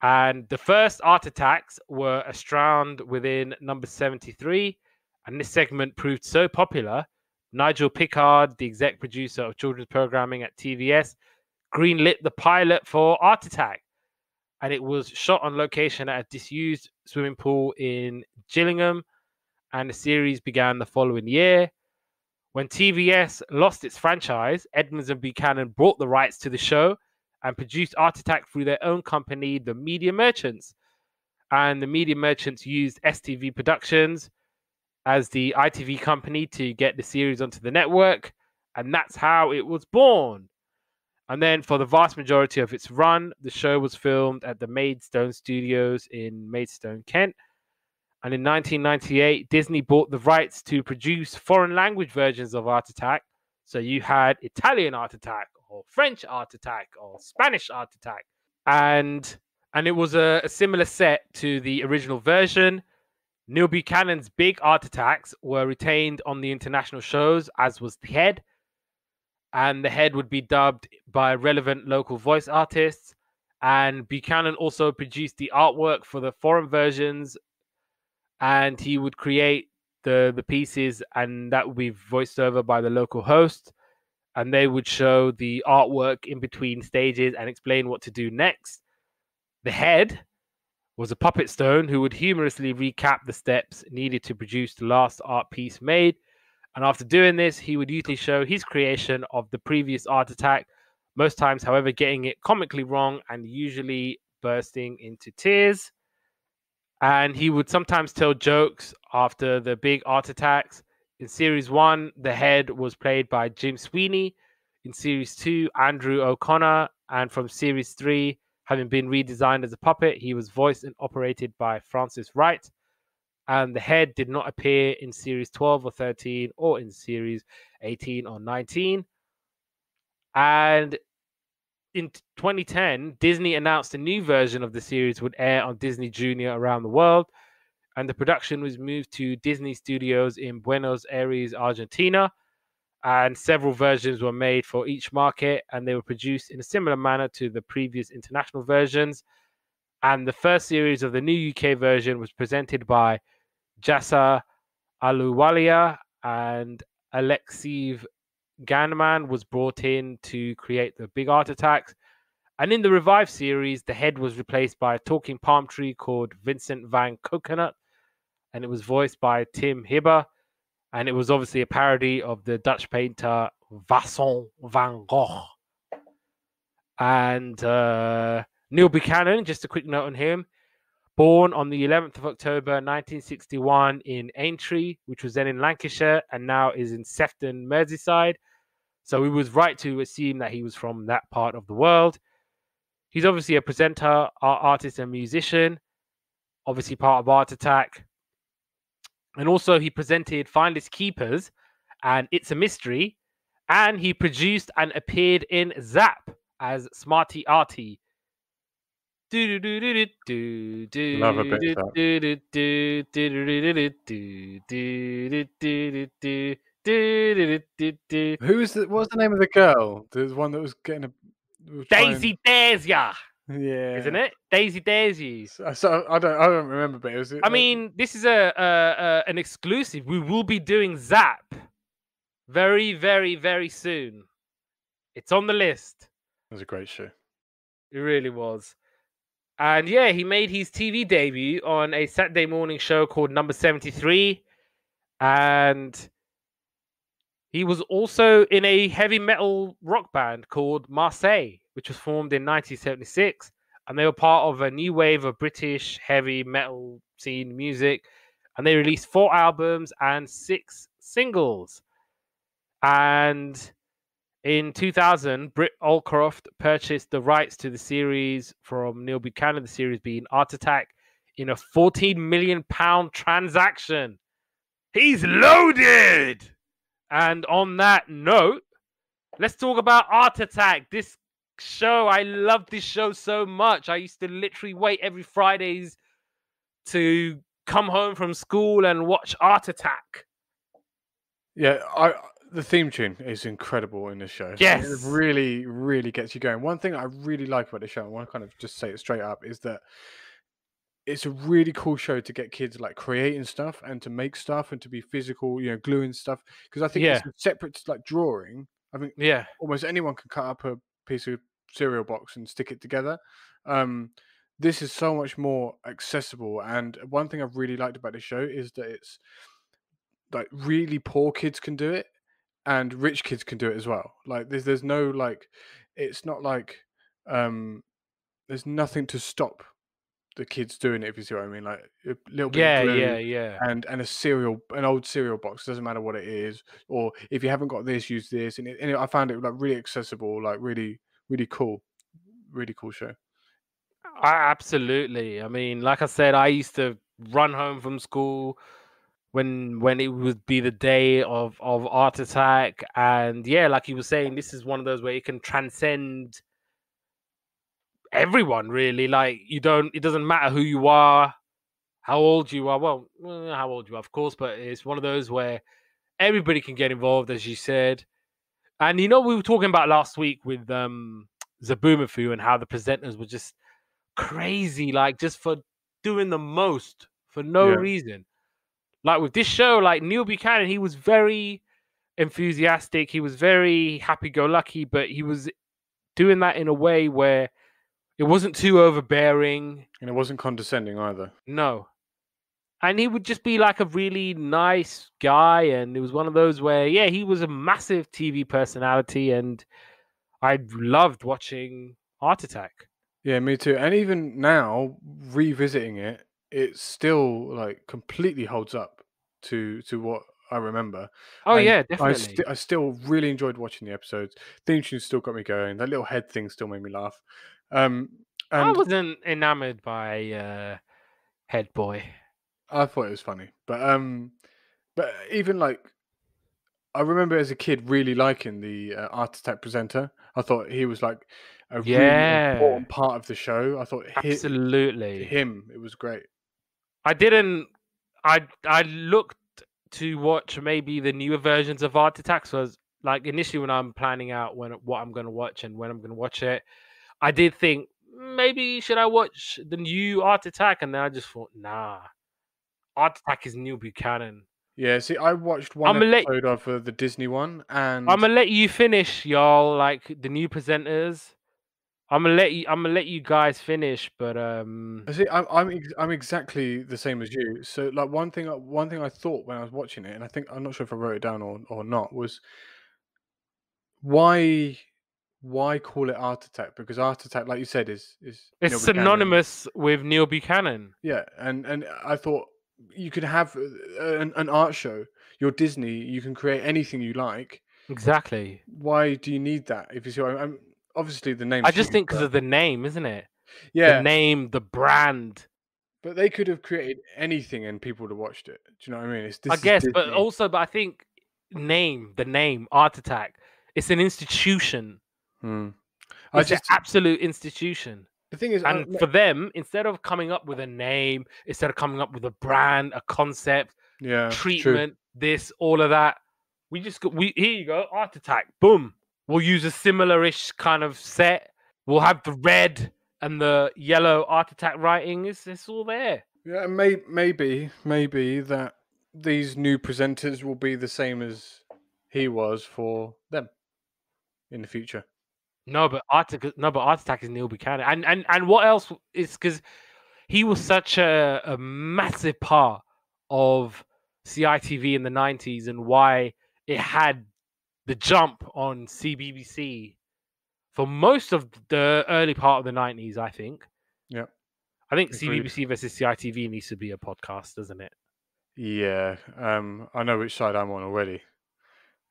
And the first Art Attacks were around within number 73, and this segment proved so popular, Nigel Pickard, the exec producer of children's programming at TVS, greenlit the pilot for Art Attack. And it was shot on location at a disused swimming pool in Gillingham, and the series began the following year. When TVS lost its franchise, Edmonds and Buchanan brought the rights to the show and produced Art Attack through their own company, the Media Merchants. And the Media Merchants used STV Productions as the ITV company to get the series onto the network. And that's how it was born. And then for the vast majority of its run, the show was filmed at the Maidstone Studios in Maidstone, Kent. And in 1998, Disney bought the rights to produce foreign language versions of Art Attack. So you had Italian Art Attack, or French Art Attack, or Spanish Art Attack. And it was a similar set to the original version. Neil Buchanan's big Art Attacks were retained on the international shows, as was the head. And the head would be dubbed by relevant local voice artists. And Buchanan also produced the artwork for the foreign versions. And he would create the pieces, and that would be voiced over by the local host. And they would show the artwork in between stages and explain what to do next. The head was a puppet stone who would humorously recap the steps needed to produce the last art piece made. And after doing this, he would usually show his creation of the previous Art Attack, most times, however, getting it comically wrong and usually bursting into tears. And he would sometimes tell jokes after the big Art Attacks. In Series 1, the head was played by Jim Sweeney. In Series 2, Andrew O'Connor. And from Series 3, having been redesigned as a puppet, he was voiced and operated by Francis Wright. And the head did not appear in Series 12 or 13 or in Series 18 or 19. And in 2010, Disney announced a new version of the series would air on Disney Junior around the world, and the production was moved to Disney Studios in Buenos Aires, Argentina, and several versions were made for each market, and they were produced in a similar manner to the previous international versions. And the first series of the new UK version was presented by Jassa Aluwalia, and Alexiv Ganman was brought in to create the big Art Attacks. And in the revived series, the head was replaced by a talking palm tree called Vincent van Coconut, and it was voiced by Tim Hibber, and it was obviously a parody of the Dutch painter Vincent van Gogh. And Neil Buchanan, just a quick note on him, born on the 11th of October 1961 in Aintree, which was then in Lancashire and now is in Sefton, Merseyside. So we was right to assume that he was from that part of the world. He's obviously a presenter, art artist, and musician, obviously part of Art Attack. And also he presented Finders Keepers and It's a Mystery, and he produced and appeared in Zap as Smarty Artie. Love a bit of that. Who is the? What's the name of the girl? There's one that was getting a. Daisy Dazia, Yeah, isn't it? Daisy Daisy. So I don't remember, but it was. I mean, this is an exclusive. We will be doing Zap very, very, very soon. It's on the list. It was a great show. It really was. And yeah, he made his TV debut on a Saturday morning show called Number 73. And he was also in a heavy metal rock band called Marseille, which was formed in 1976. And they were part of a new wave of British heavy metal scene music. And they released 4 albums and 6 singles. And in 2000, Britt Allcroft purchased the rights to the series from Neil Buchanan, the series being Art Attack, in a £14 million transaction. He's loaded! And on that note, let's talk about Art Attack. This show, I love this show so much. I used to literally wait every Fridays to come home from school and watch Art Attack. Yeah, the theme tune is incredible in this show. Yes. It really, really gets you going. One thing I really like about the show, I want to kind of just say it straight up, is that it's a really cool show to get kids like creating stuff and to make stuff and to be physical, gluing stuff. Because I think it's separate to like drawing. I think almost anyone can cut up a piece of cereal box and stick it together. This is so much more accessible. And one thing I've really liked about the show is that it's like really poor kids can do it and rich kids can do it as well. Like there's no like, it's not like there's nothing to stop the kids doing it, if you see what I mean. Like a little bit of glue and an old cereal box, doesn't matter what it is, or if you haven't got this, use this. And I found it like really accessible, like really, really cool show. Absolutely. I mean, like I said, I used to run home from school when it would be the day of Art Attack, and yeah, like you were saying, this is one of those where it can transcend everyone, really. Like it doesn't matter who you are, how old you are. Well, how old you are, of course, but it's one of those where everybody can get involved, as you said. And we were talking about last week with Zaboomafoo and how the presenters were just crazy, like just for doing the most for no reason. Like with this show, like Neil Buchanan, he was very enthusiastic. He was very happy-go-lucky, but he was doing that in a way where it wasn't too overbearing. And it wasn't condescending either. No. And he would just be like a really nice guy. And it was one of those where, he was a massive TV personality. And I loved watching Art Attack. Yeah, me too. And even now, revisiting it, it still like completely holds up to what I remember. Oh, yeah, definitely. I still really enjoyed watching the episodes. Theme tune still got me going. That little head thing still made me laugh. And I wasn't enamored by Head Boy. I thought it was funny, but even like I remember as a kid really liking the Art Attack presenter. I thought he was like a really important part of the show. I thought absolutely it was great. I looked to watch maybe the newer versions of Art Attack. So I was like initially when I'm planning out what I'm going to watch and when I'm going to watch it, I did think maybe should I watch the new Art Attack, and then I just thought nah, Art Attack is Neil Buchanan. Yeah, see, I watched one episode of the Disney one, and I'm gonna let you finish, y'all. Like the new presenters, I'm gonna let you guys finish. But see, I'm exactly the same as you. So, like one thing I thought when I was watching it, and I'm not sure if I wrote it down or not, was why call it Art Attack? Because Art Attack, like you said, is it's synonymous with Neil Buchanan. Yeah, and I thought you could have an art show. You're Disney. You can create anything you like. Exactly. Why do you need that? If you see what I'm obviously the name. I just think because of the name, isn't it? Yeah, the name, the brand. But they could have created anything and people would have watched it. Do you know what I mean? I guess, but I think the name Art Attack. It's an institution. Hmm. It's an absolute institution. The thing is, And for them, instead of coming up with a name, instead of coming up with a brand, a concept, yeah, it's true. treatment, this, all of that, we just got here you go, Art Attack, boom. We'll use a similar-ish kind of set. We'll have the red and the yellow Art Attack writing. It's all there. Yeah, maybe that these new presenters will be the same as he was for them in the future. No, but Art Attack is Neil Buchanan, and what else is because he was such a massive part of CITV in the 90s and why it had the jump on CBBC for most of the early part of the 90s, I think. Yeah. I think Agreed. CBBC versus CITV needs to be a podcast, doesn't it? Yeah. I know which side I'm on already.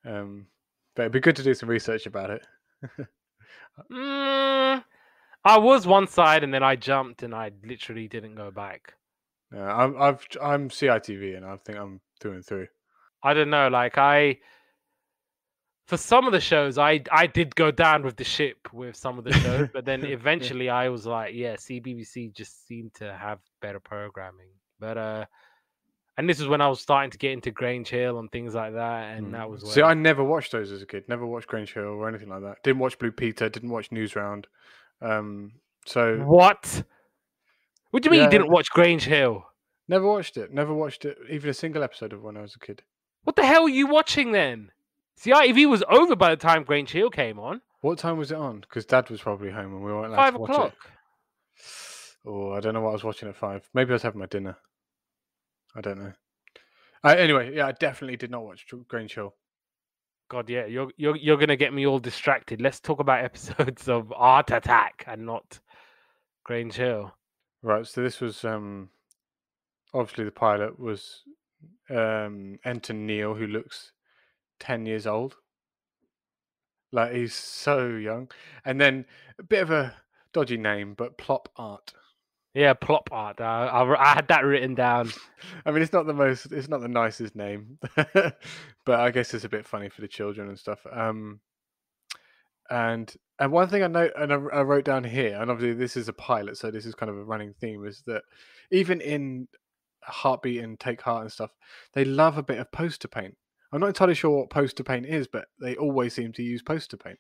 But it'd be good to do some research about it. I was one side and then I jumped and I literally didn't go back. I'm CITV and I think I'm through and through. I don't know, like for some of the shows, I did go down with the ship with some of the shows, but then eventually I was like, yeah, CBBC just seemed to have better programming. But and this is when I was starting to get into Grange Hill and things like that, and that was See, I never watched those as a kid. Never watched Grange Hill or anything like that. Didn't watch Blue Peter. Didn't watch Newsround. So what? What do you mean you didn't watch Grange Hill? Never watched it. Never watched it. Even a single episode of when I was a kid. What the hell are you watching then? CITV was over by the time Grange Hill came on. What time was it on? Because Dad was probably home and we weren't allowed 5 to watch o'clock. it. Oh, I don't know what I was watching at 5. Maybe I was having my dinner. I don't know. Anyway, yeah, I definitely did not watch Grange Hill. God, yeah, you're gonna get me all distracted. Let's talk about episodes of Art Attack and not Grange Hill. Right. So this was obviously the pilot was enter Neil, who looks 10 years old. Like he's so young, and then a bit of a dodgy name, but Plop Art. Yeah, Plop Art. I had that written down. I mean, it's not the nicest name, but I guess it's a bit funny for the children and stuff. And one thing I know, and I wrote down here, and obviously this is a pilot, so this is kind of a running theme, is that even in Heartbeat and Take Heart and stuff, they love a bit of poster paint. I'm not entirely sure what poster paint is, but they always seem to use poster paint.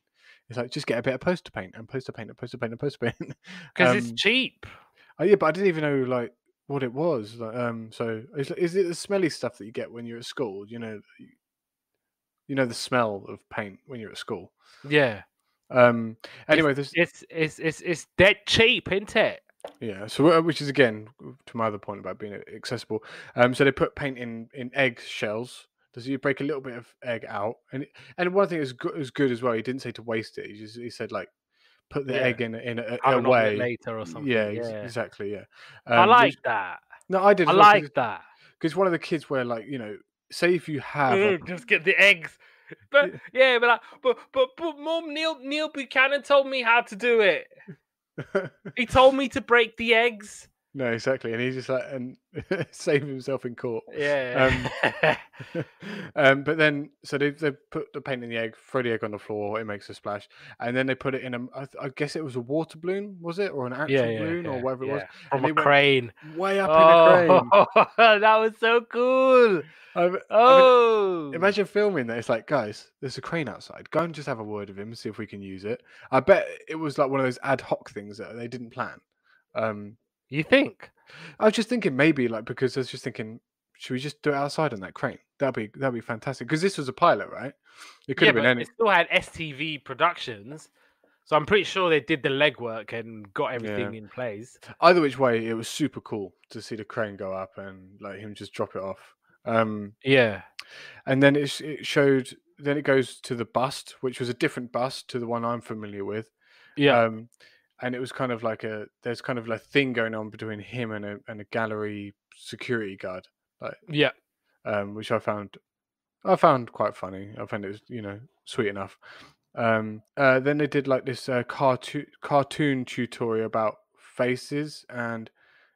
It's like, just get a bit of poster paint and poster paint and poster paint and poster paint. Because it's cheap. Oh yeah, but I didn't even know like what it was. Like, so is it the smelly stuff that you get when you're at school? You know the smell of paint when you're at school. Yeah. Anyway, it's dead cheap, isn't it? Yeah. So which is again to my other point about being accessible. So they put paint in egg shells. Does you break a little bit of egg out, and one thing is good as well. He didn't say to waste it. He said like put the egg in a way later or something. Yeah, exactly. Yeah. I like that. No, I did. I like that because one of the kids where like say if you have just get the eggs. But but Mom, Neil Buchanan told me how to do it. He told me to break the eggs. No, exactly, and he's just like and save himself in court. Yeah. But then so they put the paint in the egg, throw the egg on the floor, it makes a splash, and then they put it in I guess it was a water balloon, was it, or an actual balloon, or whatever it was, from a crane, way up in a crane. That was so cool. I mean, imagine filming that. It's like, guys, there's a crane outside. Go and just have a word with him and see if we can use it. I bet it was like one of those ad hoc things that they didn't plan. You think? I was just thinking maybe like because I was just thinking, should we just do it outside on that crane? That'd be fantastic because this was a pilot, right? It could have been any. It still had STV Productions, so I'm pretty sure they did the legwork and got everything in place. Either which way, it was super cool to see the crane go up and like him just drop it off. Yeah, and then it showed. Then it goes to the bust, which was a different bust to the one I'm familiar with. Yeah. And it was kind of like there's kind of like thing going on between him and a gallery security guard, like which I found quite funny. I found it was sweet enough. Then they did like this cartoon tutorial about faces and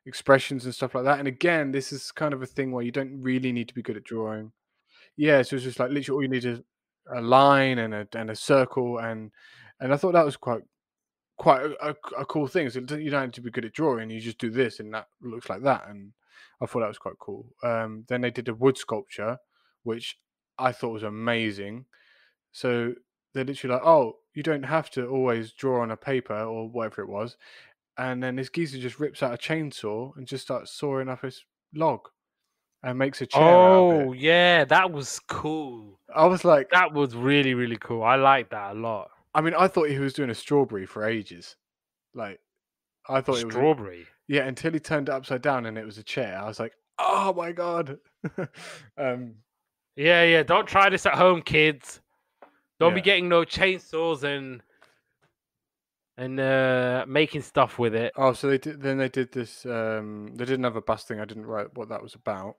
expressions and stuff like that. And again, this is kind of a thing where you don't really need to be good at drawing. Yeah, so it's just like literally all you need is a line and a circle, and I thought that was quite a cool thing. So you don't have to be good at drawing. You just do this, and that looks like that. And I thought that was quite cool. Then they did a wood sculpture, which I thought was amazing. So they're literally like, oh, you don't have to always draw on a paper or whatever it was. And then this geezer just rips out a chainsaw and just starts sawing up his log and makes a chair out of it. Oh yeah, that was cool. I was like, That was really, really cool. I like that a lot. I mean, I thought he was doing a strawberry for ages. Like, I thought it was, Strawberry. yeah, until he turned it upside down and it was a chair. I was like, oh my God. Yeah. Don't try this at home, kids. Don't be Yeah. getting no chainsaws and making stuff with it. Oh, so they did. Then they did this. They did another bus thing. I didn't write what that was about.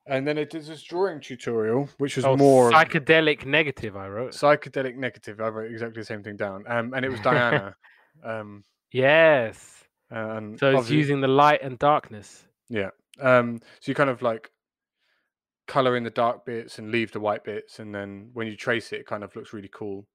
And then they did this drawing tutorial, which was more psychedelic negative. I wrote psychedelic negative. I wrote exactly the same thing down. And it was Diana. Yes. And So it's using the light and darkness. Yeah. So you kind of like color in the dark bits and leave the white bits, and then when you trace it, it kind of looks really cool.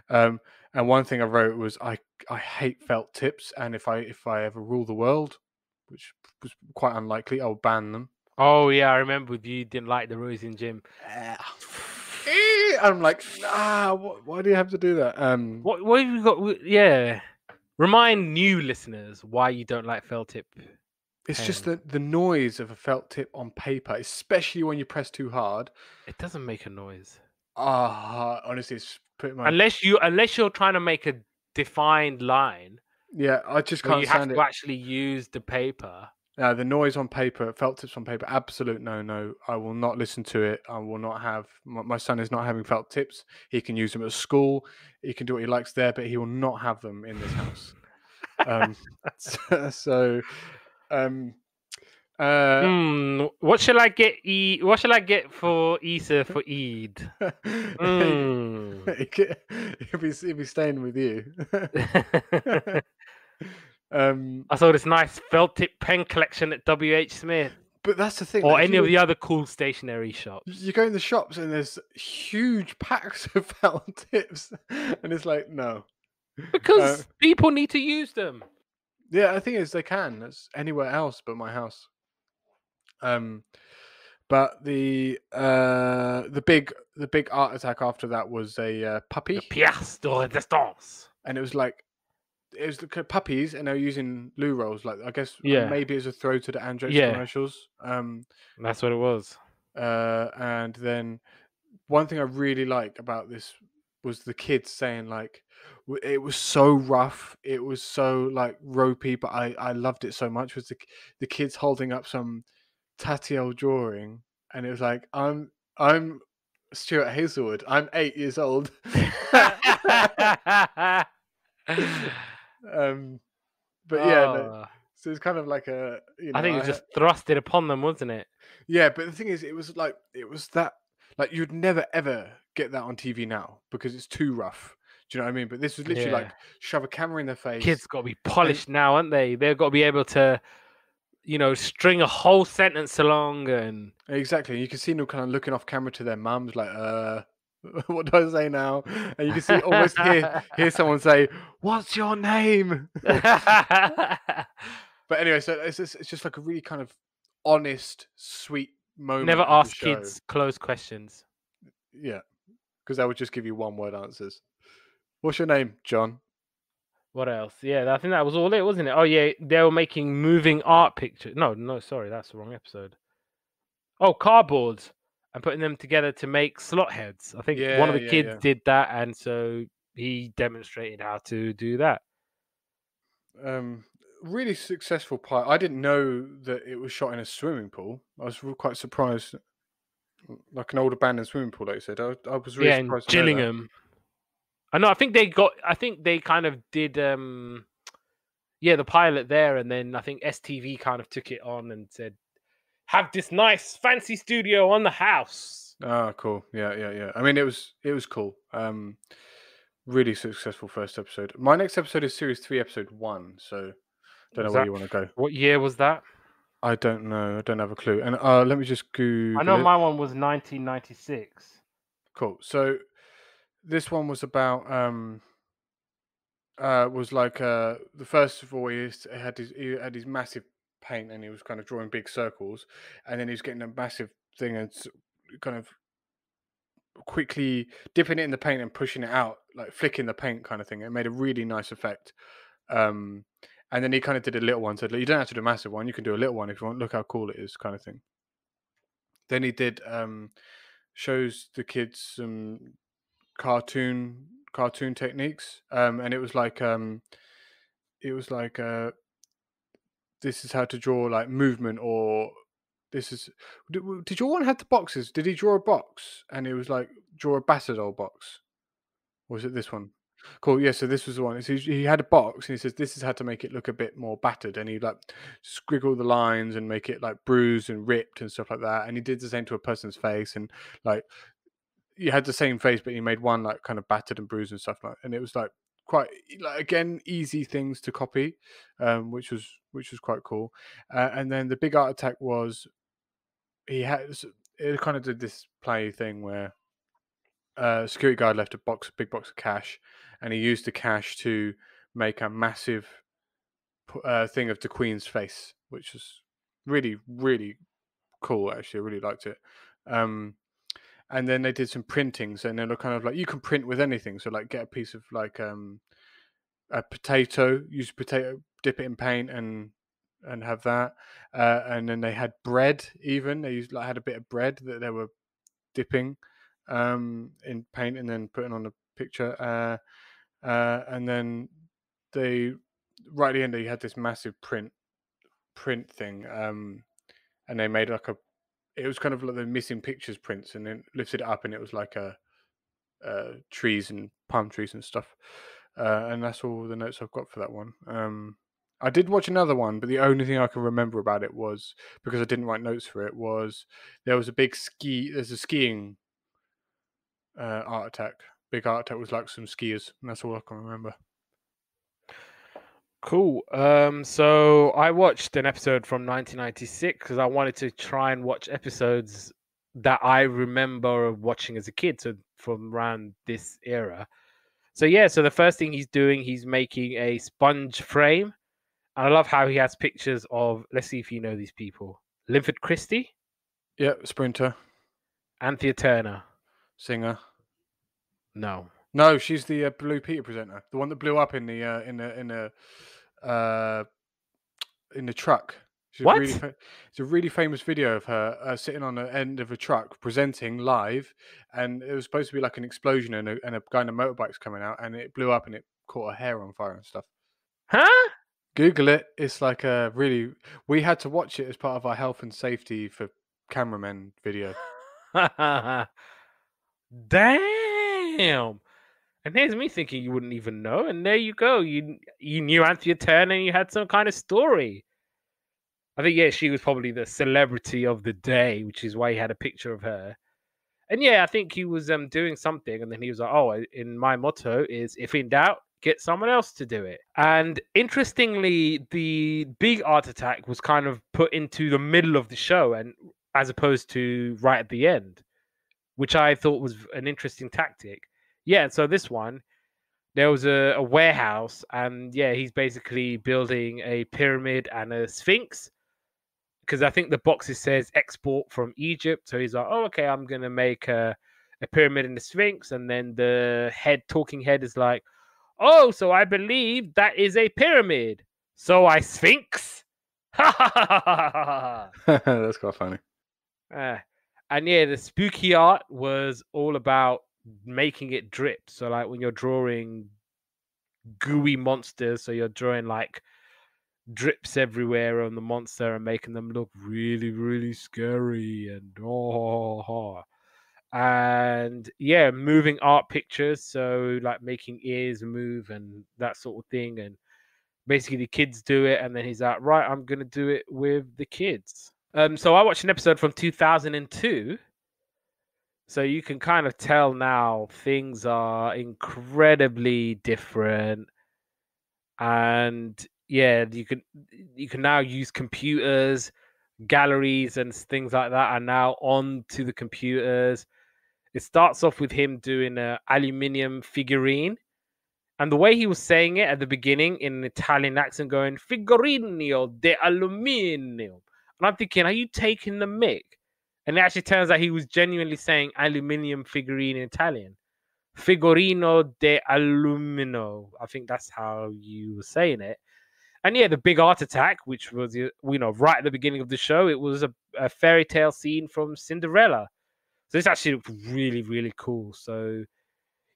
And one thing I wrote was I hate felt tips, and if I ever rule the world, which was quite unlikely, I'll ban them. Oh yeah, I remember you didn't like the Rosie Gym. I'm like, why do you have to do that? What have you got? Yeah, remind new listeners why you don't like felt tip. It's just the noise of a felt tip on paper, especially when you press too hard. It doesn't make a noise. Honestly, it's pretty much Unless you're trying to make a defined line. Yeah, I just where can't you have stand to it. actually use the paper. The noise on paper, felt tips on paper, absolute no. I will not listen to it. I will not have. My son is not having felt tips. He can use them at school. He can do what he likes there, but he will not have them in this house. What shall I get? What shall I get for Easter for Eid? He'll be staying with you. I saw this nice felt tip pen collection at WH Smith. But that's the thing. Or like, any of the other cool stationery shops. You go in the shops and there's huge packs of felt tips, and it's like, no. Because people need to use them. Yeah, I think is they can. That's anywhere else but my house. But the big art attack after that was a puppy. The pièce de résistance. And it was the puppies, and they're using loo rolls. Like I guess maybe it's a throw to the Andrex commercials. That's what it was. And then one thing I really liked about this was the kids saying like it was so rough, it was so like ropey, but I loved it so much. Was the kids holding up some Tatiel drawing, and it was like I'm Stuart Hazelwood. I'm 8 years old. But yeah, so it's kind of like a. I think it was just thrusted upon them, wasn't it? Yeah, but the thing is, it was that like you'd never ever get that on TV now because it's too rough. Do you know what I mean? But this was literally like shove a camera in their face. Kids got to be polished now, aren't they? They've got to be able to, string a whole sentence along and exactly. You can see them kind of looking off camera to their mums, like, what do I say now? And you can see almost hear someone say, "What's your name?" But anyway, so it's just like a really kind of honest, sweet moment. Never ask kids closed questions. Yeah, because they would just give you one-word answers. What's your name, John? What else? Yeah, I think that was all it, wasn't it? Oh yeah, they were making moving art pictures. No, sorry, that's the wrong episode. Oh, cardboards. And putting them together to make slot heads. I think one of the kids did that, and so he demonstrated how to do that. Really successful part. I didn't know that it was shot in a swimming pool. I was quite surprised. Like an old abandoned swimming pool, like you said. I was really surprised. In Gillingham. I know. I think they kind of did. The pilot there, and then I think STV kind of took it on and said, "Have this nice fancy studio on the house." Oh, cool. Yeah. I mean, it was cool. Really successful first episode. My next episode is series 3, episode 1. So, don't know where you want to go. What year was that? I don't know. I don't have a clue. And let me just I Google know it. my one was 1996. Cool. So this one was about was like the first of all he had his massive paint and he was kind of drawing big circles, and then he was getting a massive thing and kind of quickly dipping it in the paint and pushing it out, like flicking the paint kind of thing. It made a really nice effect. Um, and then he kind of did a little one, said, "Look, you don't have to do a massive one. You can do a little one if you want. Look how cool it is," kind of thing. Then he did shows the kids some cartoon techniques, and it was like this is how to draw like movement, or this is did your one have the boxes? Did he draw a box and it was like draw a Bassadol box? Or was it this one? Cool. Yeah. So this was the one. So he had a box, and he says this is how to make it look a bit more battered, and he like squiggle the lines and make it like bruised and ripped and stuff like that. And he did the same to a person's face, and like you had the same face, but he made one like kind of battered and bruised and stuff like. And it was like quite like again easy things to copy, which was quite cool. And then the big art attack was he had it kind of did this play thing where security guard left big box of cash, and he used the cash to make a massive thing of the Queen's face, which was really, really cool. Actually, I really liked it. And then they did some printings, and they were kind of like you can print with anything. So like get a piece of like a potato, use potato, dip it in paint, and have that. And then they had bread. Even they used like had a bit of bread that they were dipping in paint and then putting on a picture. And then they right at the end they had this massive print thing, and they made like a. It was kind of like the missing pictures prints, and then lifted it up, and it was like a trees and palm trees and stuff. And that's all the notes I've got for that one. I did watch another one, but the only thing I can remember about it was because I didn't write notes for it. Was there was a big There's a skiing art attack. Big art attack was like some skiers, and that's all I can remember. Cool. So I watched an episode from 1996 because I wanted to try and watch episodes that I remember watching as a kid, so from around this era. So yeah, so the first thing he's doing, he's making a sponge frame. And I love how he has pictures of, let's see if you know these people. Linford Christie, Yeah, sprinter, Anthea Turner. singer. No. No, she's the Blue Peter presenter, the one that blew up in the in the truck. She's What? it's a really famous video of her sitting on the end of a truck presenting live, and it was supposed to be like an explosion and a guy in a motorbike's coming out, and it blew up and it caught her hair on fire and stuff. Huh? Google it. It's like a really. We had to watch it as part of our health and safety for cameramen video. Damn. And here's me thinking you wouldn't even know, and there you go. You knew Anthea Turner and you had some kind of story. I think yeah, she was probably the celebrity of the day, which is why he had a picture of her. And yeah, I think he was doing something, and then he was like, "Oh, in my motto is if in doubt, get someone else to do it." And interestingly, the big art attack was kind of put into the middle of the show, and as opposed to right at the end, which I thought was an interesting tactic. Yeah, and so this one, there was a warehouse, and yeah, he's basically building a pyramid and a sphinx because I think the boxes says export from Egypt. So he's like, oh, okay, I'm gonna make a pyramid and a sphinx, and then the talking head is like, oh, so I believe that is a pyramid. So I sphinx. That's quite funny. And yeah, the spooky art was all about making it drip. So like when you're drawing gooey monsters, so you're drawing like drips everywhere on the monster and making them look really, really scary and yeah, moving art pictures, so like making ears move and that sort of thing. And basically the kids do it, and then he's like, right, I'm gonna do it with the kids. So I watched an episode from 2002. So you can kind of tell now things are incredibly different, and yeah, you can now use computers. galleries and things like that are now on to the computers. It starts off with him doing a aluminium figurine, and the way he was saying it at the beginning in an Italian accent, going "figurino de aluminio," and I'm thinking, are you taking the mick? And it actually turns out he was genuinely saying aluminium figurine in Italian. Figurino de alumino. I think that's how you were saying it. And yeah, the big art attack, which was right at the beginning of the show, it was a fairy tale scene from Cinderella. So this actually looked really, really cool. So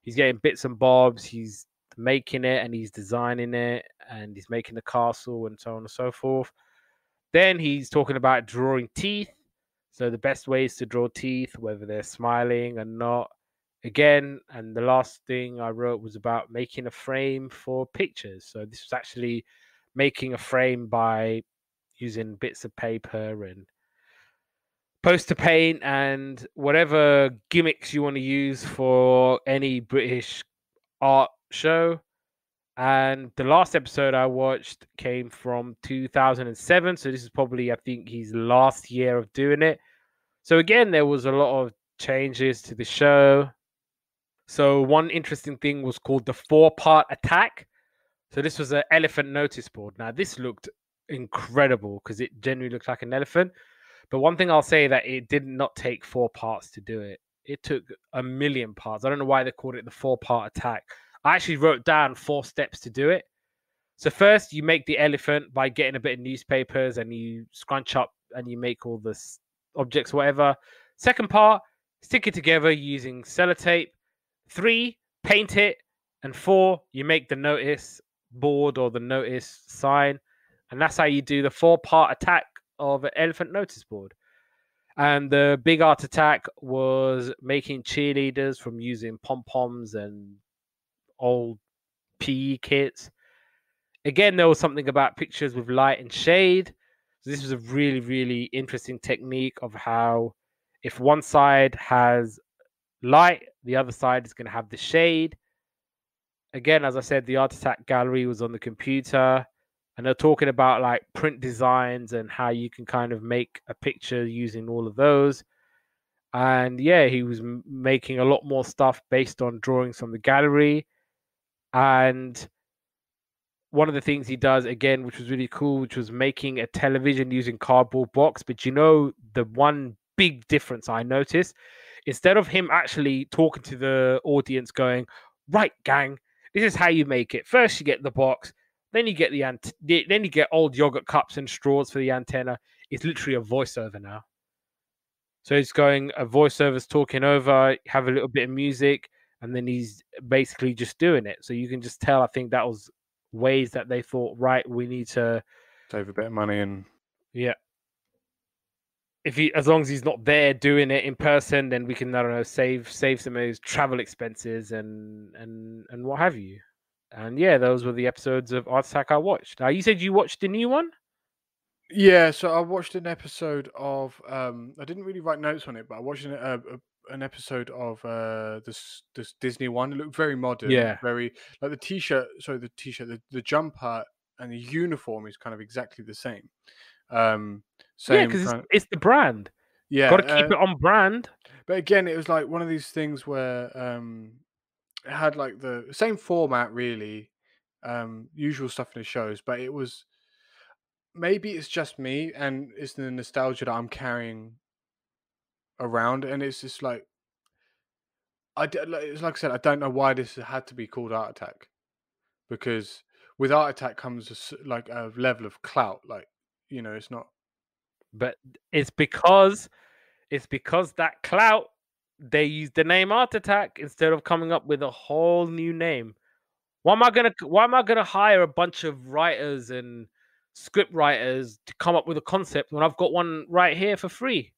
he's getting bits and bobs, he's making it and he's designing it and he's making the castle and so on and so forth. Then he's talking about drawing teeth. So the best ways to draw teeth, whether they're smiling or not. Again, and the last thing I wrote was about making a frame for pictures. So this was actually making a frame by using bits of paper and poster paint and whatever gimmicks you want to use for any British art show. And the last episode I watched came from 2007. So this is probably, I think, his last year of doing it. So again, there was a lot of changes to the show. So one interesting thing was called the 4-part attack. So this was an elephant notice board. Now this looked incredible because it genuinely looked like an elephant. But one thing I'll say that it did not take 4 parts to do it. It took a million parts. I don't know why they called it the 4-part attack. I actually wrote down 4 steps to do it. So first, you make the elephant by getting a bit of newspapers and you scrunch up and you make all the objects, whatever. Second part, stick it together using sellotape. 3, paint it. And 4, you make the notice board or the notice sign. And that's how you do the 4-part attack of an elephant notice board. And the big art attack was making cheerleaders from using pom-poms and old PE kits. Again, there was something about pictures with light and shade. So this was a really, really interesting technique of how if one side has light, the other side is going to have the shade. Again, as I said, the art attack gallery was on the computer. And they're talking about like print designs and how you can kind of make a picture using all of those. And yeah, he was making a lot more stuff based on drawings from the gallery. And one of the things he does again, which was really cool, which was making a television using cardboard box. But you know, the one big difference I noticed, instead of him actually talking to the audience, going, "Right, gang, this is how you make it. First, you get the box, then you get then you get old yogurt cups and straws for the antenna." It's literally a voiceover now. So it's going a voiceover's talking over, have a little bit of music, and then he's basically just doing it. So you can just tell. I think that was ways that they thought, right, we need to Save a bit of money and yeah. If he, as long as he's not there doing it in person, then we can, I don't know, save some of his travel expenses and what have you. And yeah, those were the episodes of Art Attack I watched. Now you said you watched the new one. yeah. So I watched an episode of. I didn't really write notes on it, but I watched an episode of this Disney one. It looked very modern, Yeah, very like the t-shirt. Sorry, the jumper and the uniform is kind of exactly the same. Um, yeah, Same because kind of it's the brand. yeah. Got to keep it on brand. But again, it was like one of these things where it had like the same format, really, usual stuff in the shows, but it was maybe it's just me and it's the nostalgia that I'm carrying around, and it's just like it's like I said, I don't know why this had to be called Art Attack because with Art Attack comes like a level of clout, like it's not. But it's because that clout they used the name Art Attack instead of coming up with a whole new name. Why am I gonna hire a bunch of writers and script writers to come up with a concept when I've got one right here for free?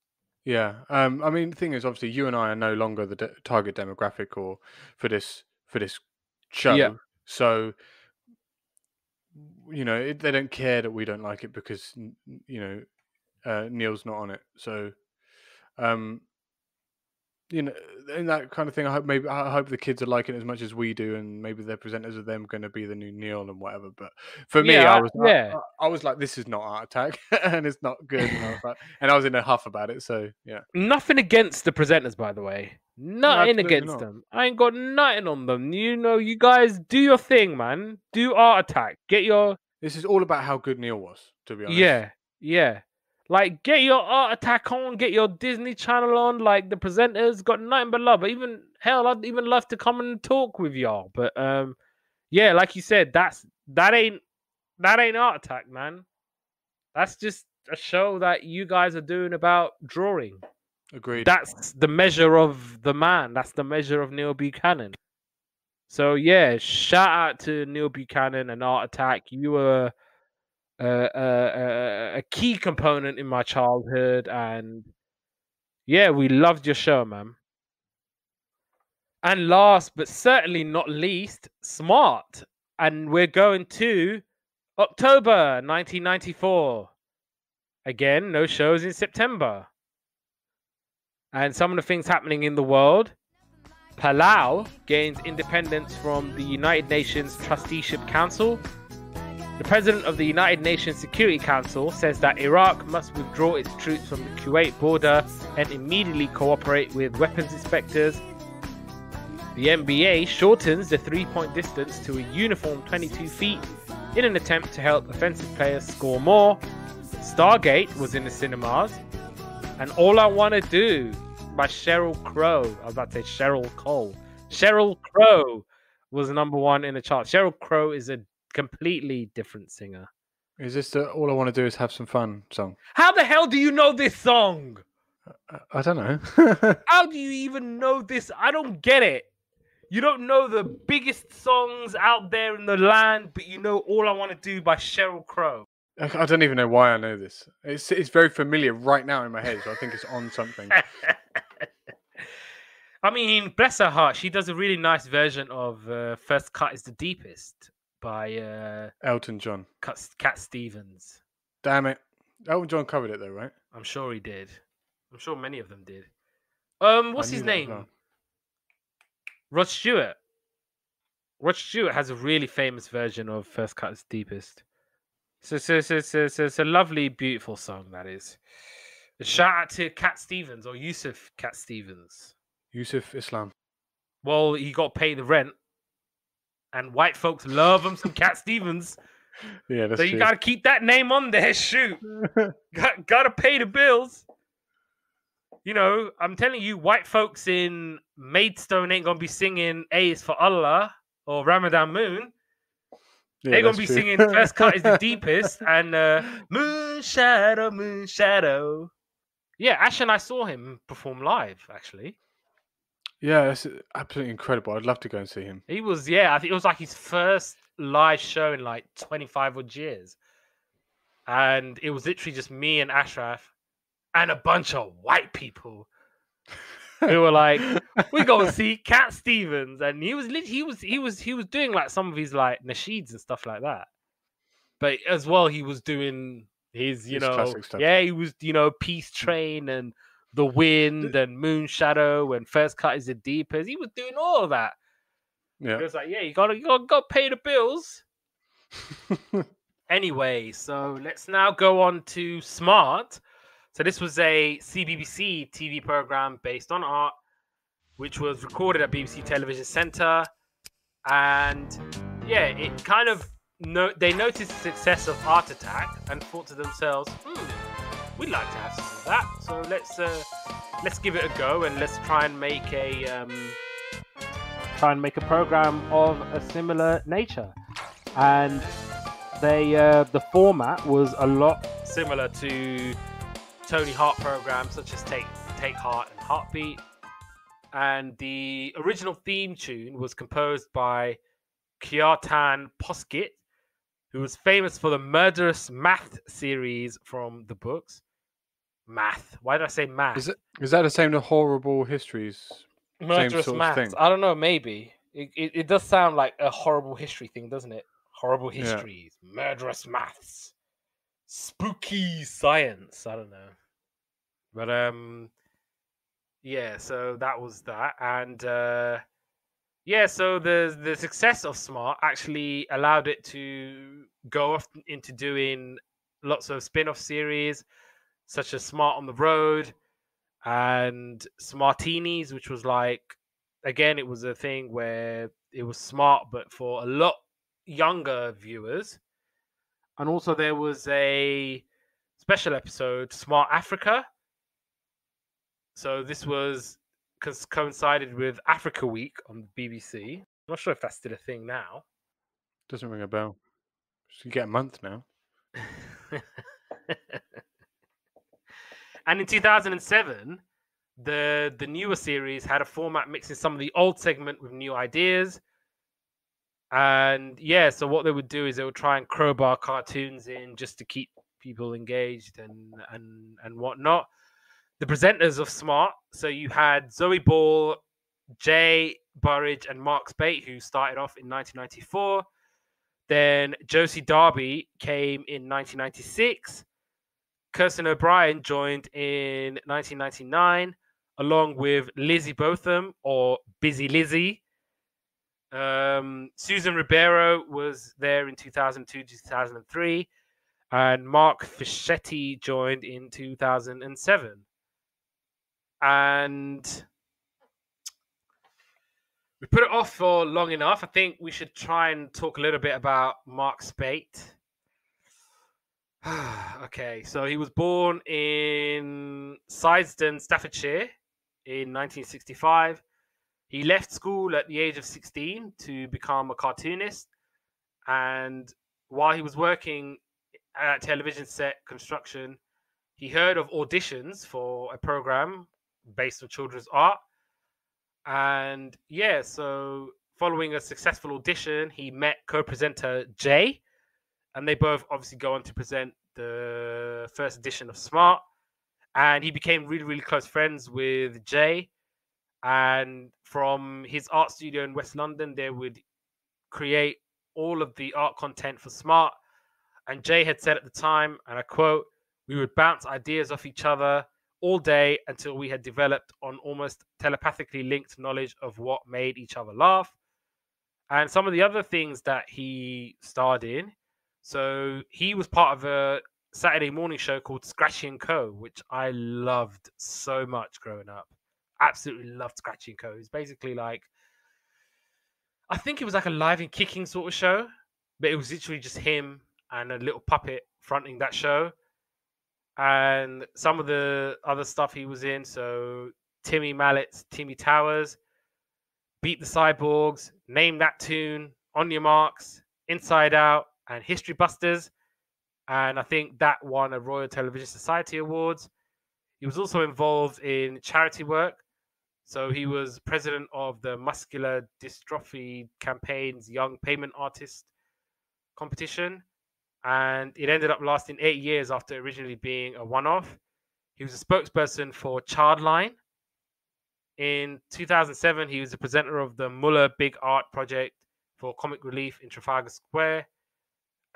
Yeah, I mean, the thing is, obviously, you and I are no longer the target demographic or for this Yeah. show. So they don't care that we don't like it because Neil's not on it. So um, you know, and that kind of thing. I hope the kids are liking it as much as we do, and maybe their presenters are them going to be the new Neil and whatever. But for me, Yeah, yeah. I was like, this is not Art Attack, and it's not good, and I was like, and I was in a huff about it. So yeah, Nothing against the presenters, by the way. no, Nothing absolutely against not. them. I ain't got nothing on them. You know, you guys do your thing, man. Do Art Attack. Get your This is all about how good Neil was, to be honest. yeah, yeah. Like get your Art Attack on. Get your Disney Channel on. Like the presenters got nothing but love. But even hell, I'd even love to come and talk with y'all. But yeah, like you said, that ain't Art Attack, man. That's just a show that you guys are doing about drawing. Agreed. That's the measure of the man. That's the measure of Neil Buchanan. So yeah, shout out to Neil Buchanan and Art Attack. You were a key component in my childhood, and yeah, we loved your show, man. And last but certainly not least, Smart. And we're going to October 1994. Again, no shows in September. And some of the things happening in the world. Palau gains independence from the United Nations Trusteeship Council. The President of the United Nations Security Council says that Iraq must withdraw its troops from the Kuwait border and immediately cooperate with weapons inspectors. The NBA shortens the three-point distance to a uniform 22 feet in an attempt to help offensive players score more. Stargate was in the cinemas. And All I Want to Do by Sheryl Crow. I was about to say Cheryl Cole. Sheryl Crow was number one in the chart. Sheryl Crow is a completely different singer. Is this the All I Want to Do Is Have Some Fun song? How the hell do you know this song? I don't know. How do you even know this? I don't get it. You don't know the biggest songs out there in the land, but you know All I Want to Do by Sheryl Crow. I don't even know why I know this. It's very familiar right now in my head, so I think it's on something. I mean, bless her heart, she does a really nice version of First Cut is the Deepest by Elton John. Cat Stevens. Damn it. Elton John covered it though, right? I'm sure he did. I'm sure many of them did. What's his name? Well. Rod Stewart. Rod Stewart has a really famous version of First Cut is the Deepest. So it's a lovely, beautiful song, that is. A shout out to Cat Stevens, or Yusuf Cat Stevens. Yusuf Islam. Well, he got paid the rent. And white folks love him some Cat Stevens. Yeah, that's so true. You got to keep that name on there, shoot. Got to pay the bills. You know, I'm telling you, white folks in Maidstone ain't going to be singing A is for Allah or Ramadan Moon. Yeah, they're going to be singing First Cut is the Deepest and Moon Shadow. Yeah, Ash and I saw him perform live, actually. Yeah, that's absolutely incredible. I'd love to go and see him. He was, I think it was like his first live show in like 25 odd years. And it was literally just me and Ashraf and a bunch of white people who were like, we go see Cat Stevens. And he was doing like some of his like nasheeds and stuff like that. But as well, he was doing his classic stuff. Yeah, he was, Peace Train and The Wind and Moon Shadow and First Cut is the Deepest. He was doing all of that. Yeah. It was like, you gotta pay the bills. Anyway, so let's now go on to Smart. So this was a CBBC TV program based on art, which was recorded at BBC Television Centre. And yeah, it kind of they noticed the success of Art Attack and thought to themselves, we'd like to have some of that. So let's give it a go and let's try and make a program of a similar nature. And the format was a lot similar to Tony Hart programs such as Take Heart and Heartbeat. And the original theme tune was composed by Kjartan Poskett, who was famous for the murderous math series from the books. Math. Why did I say math? Is that the same to Horrible Histories? Murderous maths. I don't know, maybe. It does sound like a Horrible History thing, doesn't it? Horrible Histories. Yeah. Murderous maths. Spooky science. I don't know. But Yeah, so that was that. And yeah, so the success of Smart actually allowed it to go off into doing lots of spin-off series, such as Smart on the Road and Smartinis, which was like, again, it was a thing where it was Smart, but for a lot younger viewers. And also there was a special episode, Smart Africa. So this was coincided with Africa Week on the BBC. I'm not sure if that's still a thing now. Doesn't ring a bell. You get a month now. And in 2007, the newer series had a format mixing some of the old segment with new ideas. And yeah, so what they would do is they would try and crowbar cartoons in just to keep people engaged and whatnot. The presenters of Smart, so you had Zoe Ball, Jay Burridge, and Mark Spate, who started off in 1994. Then Josie Darby came in 1996. Kirsten O'Brien joined in 1999, along with Lizzie Botham, or Busy Lizzie. Susan Ribeiro was there in 2002 2003, and Mark Fischetti joined in 2007. And we put it off for long enough. I think we should try and talk a little bit about Mark Spate. Okay, so he was born in Sideston, Staffordshire in 1965. He left school at the age of 16 to become a cartoonist. And while he was working at television set construction, he heard of auditions for a program based on children's art. And yeah, so following a successful audition, he met co-presenter Jay, and they both obviously go on to present the first edition of Smart. And he became really, really close friends with Jay. And from his art studio in West London, they would create all of the art content for Smart. And Jay had said at the time, and I quote, "We would bounce ideas off each other all day until we had developed on almost telepathically linked knowledge of what made each other laugh." And some of the other things that he starred in. So he was part of a Saturday morning show called Scratchy and Co, which I loved so much growing up. Absolutely loved Scratchy and Co. It's basically like, I think it was like a live and kicking sort of show, but it was literally just him and a little puppet fronting that show. And some of the other stuff he was in, so Timmy Mallet's Timmy Towers, Beat the Cyborgs, Name That Tune, On Your Marks, Inside Out, and History Busters. And I think that won a Royal Television Society Awards. He was also involved in charity work. So he was president of the Muscular Dystrophy Campaign's Young Payment Artist competition. And it ended up lasting 8 years after originally being a one-off. He was a spokesperson for Childline. In 2007, he was the presenter of the Muller Big Art Project for Comic Relief in Trafalgar Square.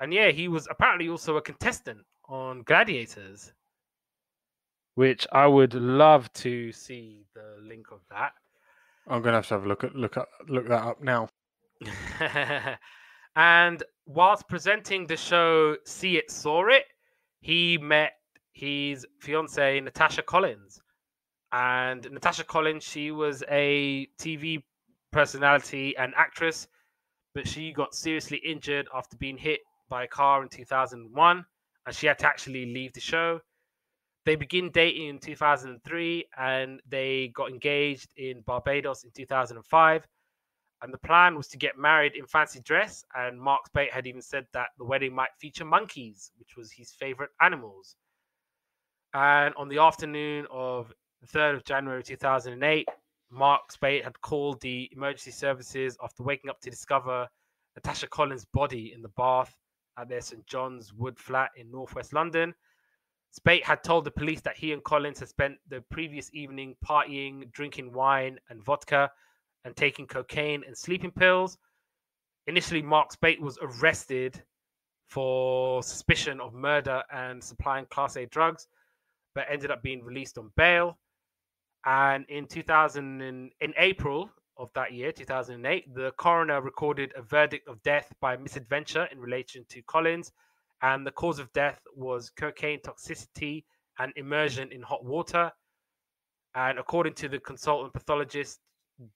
And yeah, he was apparently also a contestant on Gladiators, which I would love to see the link of that. I'm gonna have to have a look that up now. And whilst presenting the show See It, Saw It, he met his fiancée, Natasha Collins. And Natasha Collins, she was a TV personality and actress, but she got seriously injured after being hit by a car in 2001, and she had to actually leave the show. They began dating in 2003, and they got engaged in Barbados in 2005. And the plan was to get married in fancy dress. And Mark Spate had even said that the wedding might feature monkeys, which was his favorite animals. And on the afternoon of the 3rd of January 2008, Mark Spate had called the emergency services after waking up to discover Natasha Collins' body in the bath at their St. John's Wood flat in northwest London. Spate had told the police that he and Collins had spent the previous evening partying, drinking wine and vodka, and taking cocaine and sleeping pills. Initially, Mark Spate was arrested for suspicion of murder and supplying Class A drugs, but ended up being released on bail. And in April of that year, 2008, the coroner recorded a verdict of death by misadventure in relation to Collins, and the cause of death was cocaine toxicity and immersion in hot water. And according to the consultant pathologist,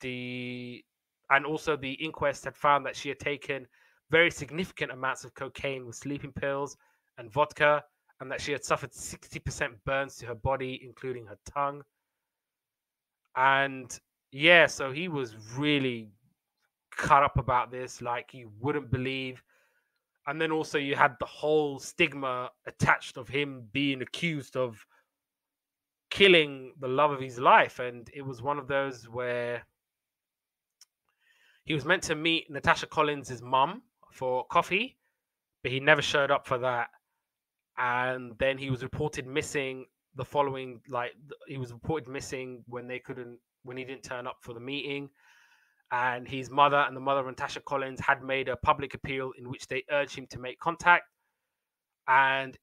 the and also the inquest had found that she had taken very significant amounts of cocaine with sleeping pills and vodka, and that she had suffered 60% burns to her body, including her tongue. And yeah, so he was really cut up about this, like you wouldn't believe. And then also you had the whole stigma attached of him being accused of killing the love of his life. And it was one of those where he was meant to meet Natasha Collins' mum for coffee, but he never showed up for that. And then he was reported missing the following, like he was reported missing when he didn't turn up for the meeting. And his mother and the mother of Natasha Collins had made a public appeal in which they urged him to make contact. And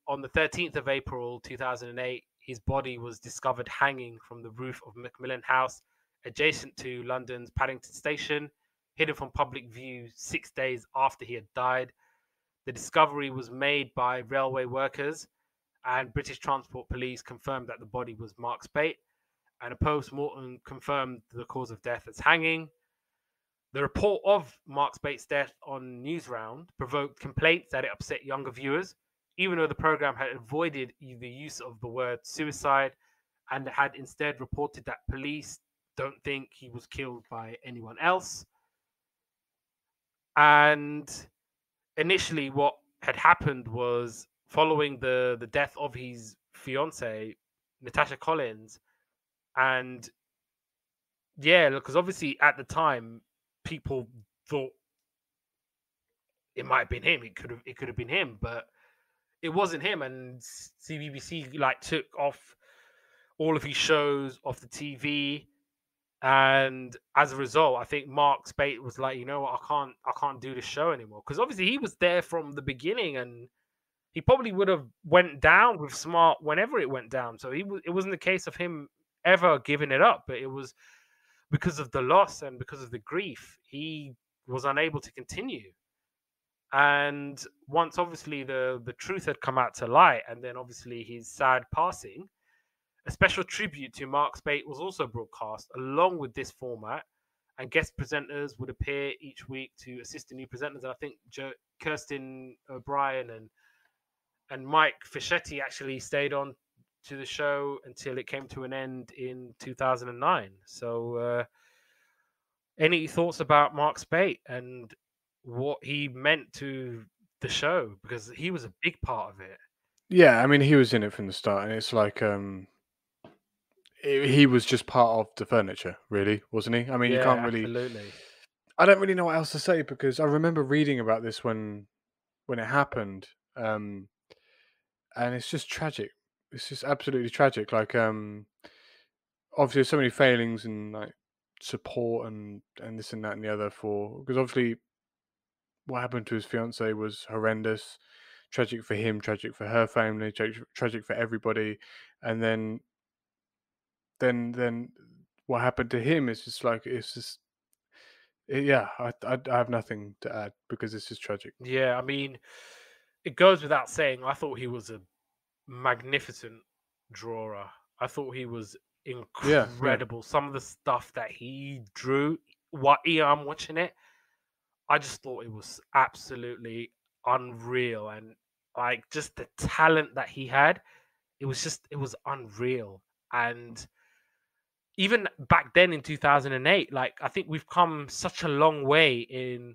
on the 13th of April 2008, his body was discovered hanging from the roof of Macmillan House, adjacent to London's Paddington Station, hidden from public view 6 days after he had died. The discovery was made by railway workers, and British Transport Police confirmed that the body was Mark Spate, and a post-mortem confirmed the cause of death as hanging. The report of Mark Spate's death on Newsround provoked complaints that it upset younger viewers, even though the program had avoided the use of the word suicide and had instead reported that police don't think he was killed by anyone else. And initially what had happened was, following the death of his fiancée, Natasha Collins, and yeah, because obviously at the time people thought it might have been him. It could have been him, but it wasn't him. And CBBC like took off all of his shows off the TV, and as a result, I think Mark Spate was like, you know what, I can't do this show anymore, because obviously he was there from the beginning, and he probably would have went down with Smart whenever it went down. So it wasn't a case of him ever giving it up, but it was because of the loss and because of the grief, he was unable to continue. And once obviously the truth had come out to light, and then obviously his sad passing, a special tribute to Mark Spate was also broadcast along with this format, and guest presenters would appear each week to assist the new presenters. And I think Kirsten O'Brien and Mike Fischetti actually stayed on to the show until it came to an end in 2009. So any thoughts about Mark Spate and what he meant to the show? Because he was a big part of it. Yeah, I mean, he was in it from the start, and it's like he was just part of the furniture, really, wasn't he? I mean, you Yeah, can't really. absolutely. I don't really know what else to say, because I remember reading about this when it happened, and it's just tragic. It's just absolutely tragic. Like, obviously, there's so many failings and like support and this and that and the other, for because obviously what happened to his fiance was horrendous, tragic for him, tragic for her family, tragic for everybody, and then what happened to him is just like, it's just yeah. I have nothing to add, because it's just tragic. Yeah, I mean, it goes without saying, I thought he was a magnificent drawer. I thought he was Yeah, yeah, incredible. Some of the stuff that he drew, I'm watching it, I just thought it was absolutely unreal. And like just the talent that he had, it was unreal. And even back then in 2008, like I think we've come such a long way in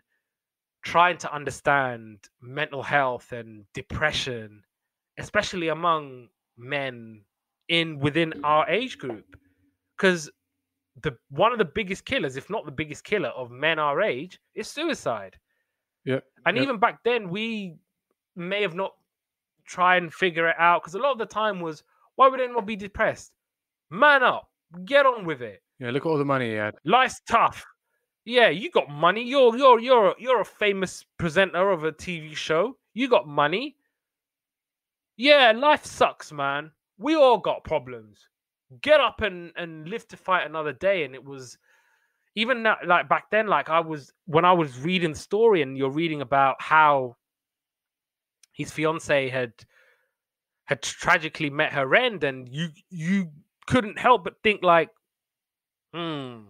trying to understand mental health and depression, especially among men within our age group. Because the one of the biggest killers, if not the biggest killer of men our age, is suicide. yeah, And yeah, even back then, we may have not tried and figure it out, because a lot of the time was, why would anyone be depressed? Man up, get on with it. yeah. Look at all the money he had. Life's tough. Yeah, you got money. You're a famous presenter of a TV show. You got money. Yeah, life sucks, man. We all got problems. get up and live to fight another day. And it was even that, like back then, like when I was reading the story, and you're reading about how his fiance had tragically met her end, and you couldn't help but think like, hmm,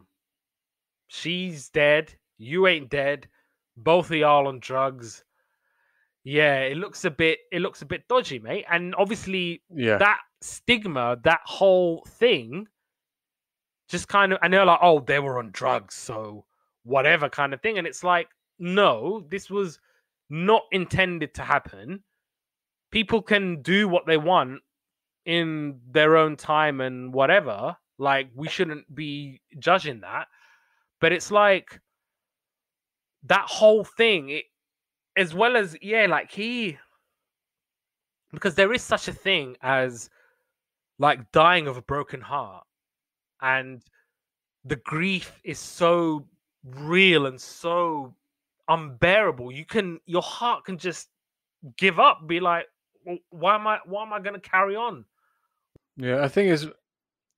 she's dead, you ain't dead, both of y'all on drugs. Yeah, it looks a bit dodgy, mate. And obviously Yeah, that stigma, that whole thing, just kind of, and they're like, oh, they were on drugs, so whatever kind of thing. And it's like, no, this was not intended to happen. People can do what they want in their own time and whatever. Like, we shouldn't be judging that. But it's like that whole thing, as well as, yeah, like because there is such a thing as like dying of a broken heart, and the grief is so real and so unbearable. Your heart can just give up, be like, well, why am I going to carry on? yeah. I think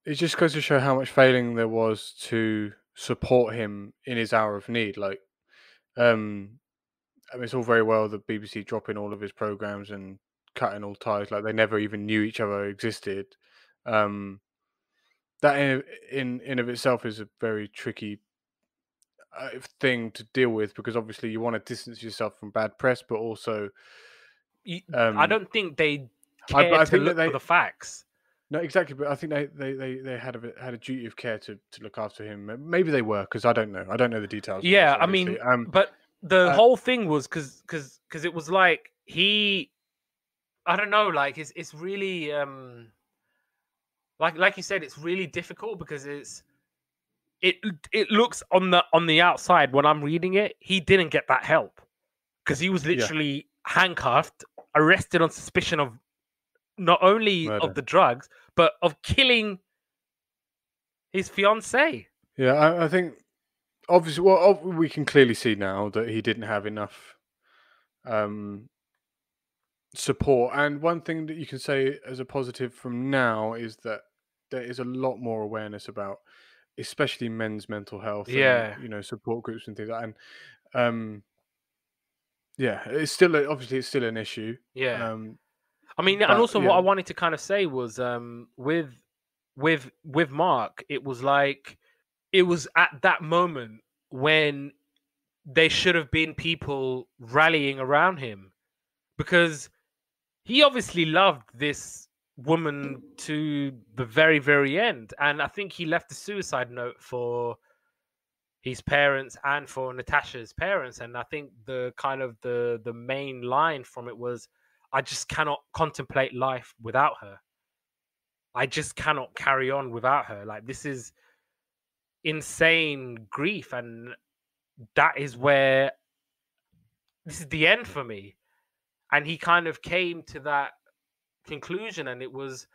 it just goes to show how much failing there was to support him in his hour of need. Like, um, I mean, it's all very well the BBC dropping all of his programs and cutting all ties, like they never even knew each other existed. Um, that in of itself is a very tricky thing to deal with, because obviously you want to distance yourself from bad press, but also, I um, don't think they but cared I to think that look for they the facts. no exactly, but I think they had a duty of care to look after him. Maybe they were, because I don't know the details of this, Yeah, I obviously. mean, but the Uh, whole thing was because it was like I don't know, like it's really like you said, it's really difficult because it it looks on the outside when I'm reading it, he didn't get that help because he was yeah, literally handcuffed, arrested on suspicion of not only of murder. the drugs but of killing his fiancee. Yeah, I think obviously, well, we can clearly see now that he didn't have enough um, support. And one thing that you can say as a positive from now is that there is a lot more awareness about, especially men's mental health, and Yeah, support groups and things like that. And yeah, it's still obviously it's still an issue. yeah. Um, I mean, and but also yeah, what I wanted to kind of say was with Mark, it was like it was at that moment when there should have been people rallying around him because he obviously loved this woman to the very, very end. And I think he left a suicide note for his parents and for Natasha's parents. And I think the kind of the main line from it was, I just cannot contemplate life without her. I just cannot carry on without her. Like, this is insane grief. And that is where this is the end for me. And he kind of came to that conclusion. And it was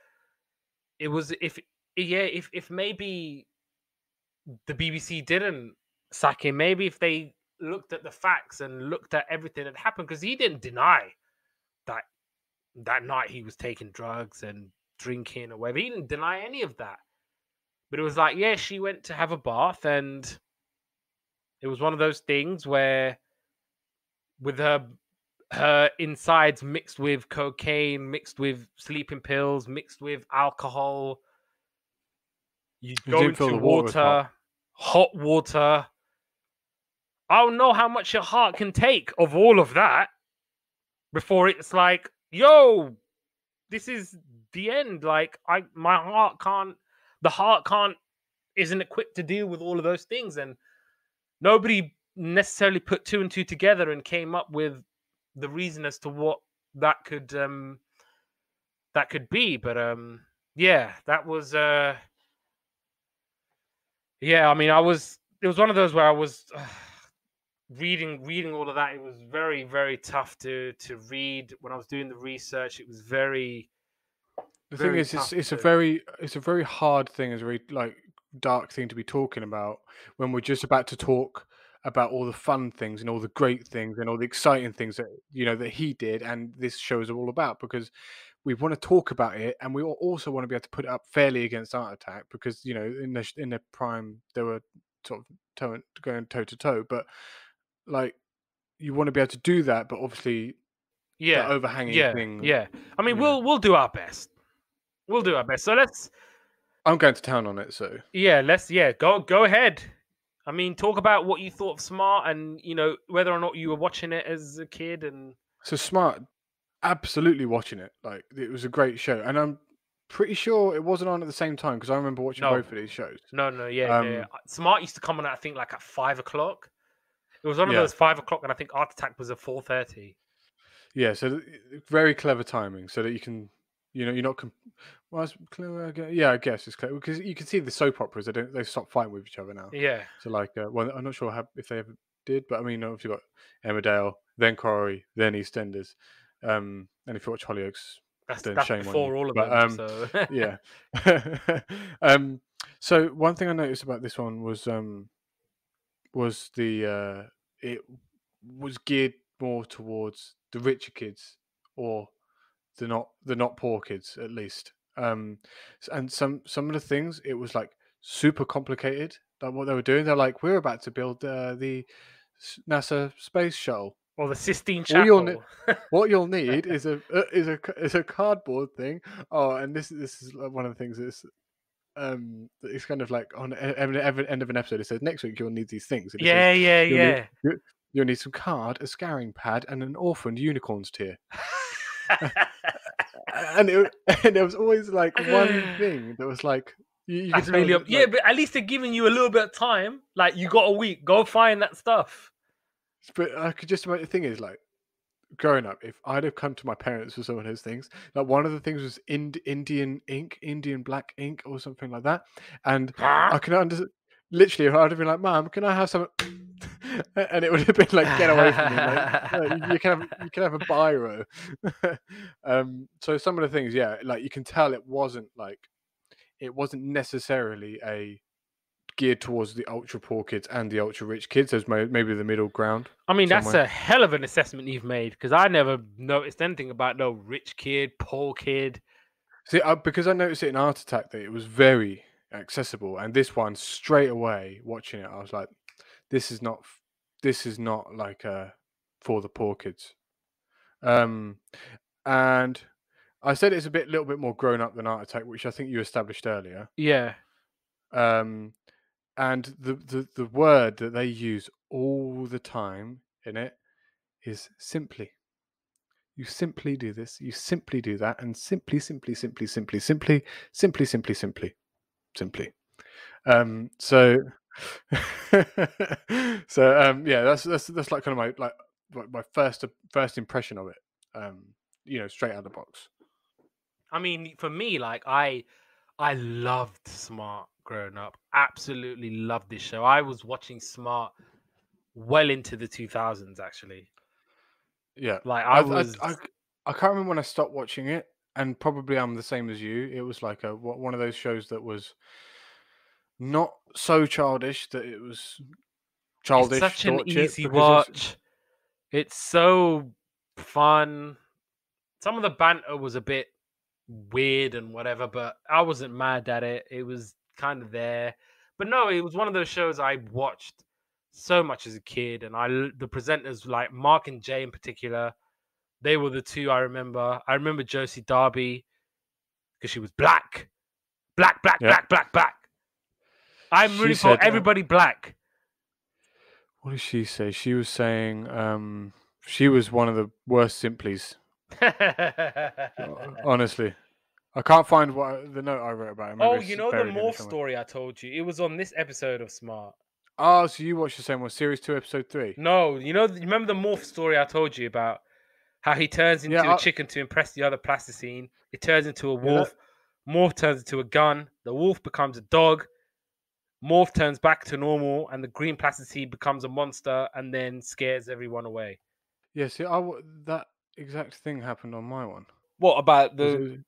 if yeah, if maybe the BBC didn't sack him, maybe if they looked at the facts and looked at everything that happened, because he didn't deny that that night he was taking drugs and drinking or whatever. He didn't deny any of that. But it was like, yeah, she went to have a bath, and it was one of those things where with her insides mixed with cocaine, mixed with sleeping pills, mixed with alcohol. You you go didn't feel into the water was hot. water, hot water. I don't know how much your heart can take of all of that before it's like, yo, this is the end. Like, my heart can't, the heart can't, isn't equipped to deal with all of those things. And nobody necessarily put two and two together and came up with the reason as to what that could be. But yeah, that was yeah, I mean, it was one of those where I was reading all of that. It was very, very tough to read. When I was doing the research, it was very, The thing very is, tough to. it's a very hard thing, it's a very like dark thing to be talking about when we're just about to talk about all the fun things and all the great things and all the exciting things that that he did, and this show is all about. Because we want to talk about it, and we also want to be able to put it up fairly against Art Attack because in the prime they were sort of going toe to toe, but like you want to be able to do that, but obviously the overhanging thing. Yeah. I mean, we'll do our best. We'll do our best. So I'm going to town on it, so go ahead. I mean, talk about what you thought of Smart, and whether or not you were watching it as a kid. And so Smart, absolutely watching it. Like it was a great show, and I'm pretty sure it wasn't on at the same time because I remember watching both of these shows. No, yeah. Smart used to come on, I think, like at 5:00. It was one of those 5:00, and I think Art Attack was at 4:30. Yeah, so very clever timing, so that you can, you're not. Well, it's clever. Yeah, I guess it's clever because you can see the soap operas. They stop fighting with each other now. Yeah. So like, well, I'm not sure if they ever did, but I mean, obviously you've got Emmerdale, then Quarry, then EastEnders, and if you watch Hollyoaks, then that's shame before on you. all of them. So yeah. So one thing I noticed about this one was the it was geared more towards the richer kids or the not poor kids at least. And some of the things it was like super complicated. Like what they were doing, they're like, we're about to build the NASA space shuttle. or the Sistine Chapel. What you'll need is a cardboard thing. Oh, and this is one of the things that's it's kind of like on every end of an episode. It says next week you'll need these things. And Yeah. You'll need some card, a scouring pad, and an orphaned unicorns tier. and it was always like one thing that was like you that's really but at least they're giving you a little bit of time. Like you got a week, go find that stuff. But I could just imagine the thing is like growing up, if I'd have come to my parents for some of those things, like one of the things was Indian ink, Indian black ink, or something like that, and I can understand. Literally, if I'd have been like, "Mom, can I have some?" and it would have been like, "Get away from me!" Like, you can have a biro. So some of the things, yeah, like you can tell it wasn't necessarily geared towards the ultra poor kids and the ultra rich kids. There's maybe the middle ground. I mean, that's a hell of an assessment you've made because I never noticed anything about no rich kid, poor kid. See, because I noticed it in Art Attack that it was very accessible, and this one straight away watching it, I was like, this is not like for the poor kids. And I said it's a little bit more grown up than Art Attack, which I think you established earlier. Yeah. And the word that they use all the time in it is simply. You simply do this, you simply do that, and simply. So yeah, that's like kind of my first impression of it. Straight out of the box. I mean, for me, like I loved Smart growing up. Absolutely loved this show. I was watching Smart well into the 2000s, actually. Yeah, like I can't remember when I stopped watching it, and probably I'm the same as you. It was like one of those shows that was not so childish that it was childish. It's such an easy watch. It's so fun. Some of the banter was a bit weird and whatever, but I wasn't mad at it. It was kind of there. But no, it was one of those shows I watched so much as a kid, and the presenters like Mark and Jay in particular, they were the two I remember. I remember Josie Darby because she was black. I'm rooting for everybody black. What did she say? She was saying she was one of the worst Simplies. Honestly. I can't find the note I wrote about it. You know the morph story I told you? It was on this episode of Smart. Oh, so you watched the same one, Series 2, Episode 3? No, you remember the morph story I told you about? How he turns into a chicken to impress the other plasticine. It turns into a wolf. Morph turns into a gun. The wolf becomes a dog. Morph turns back to normal, and the green plasticine becomes a monster and then scares everyone away. Yeah, see, that exact thing happened on my one. What about the...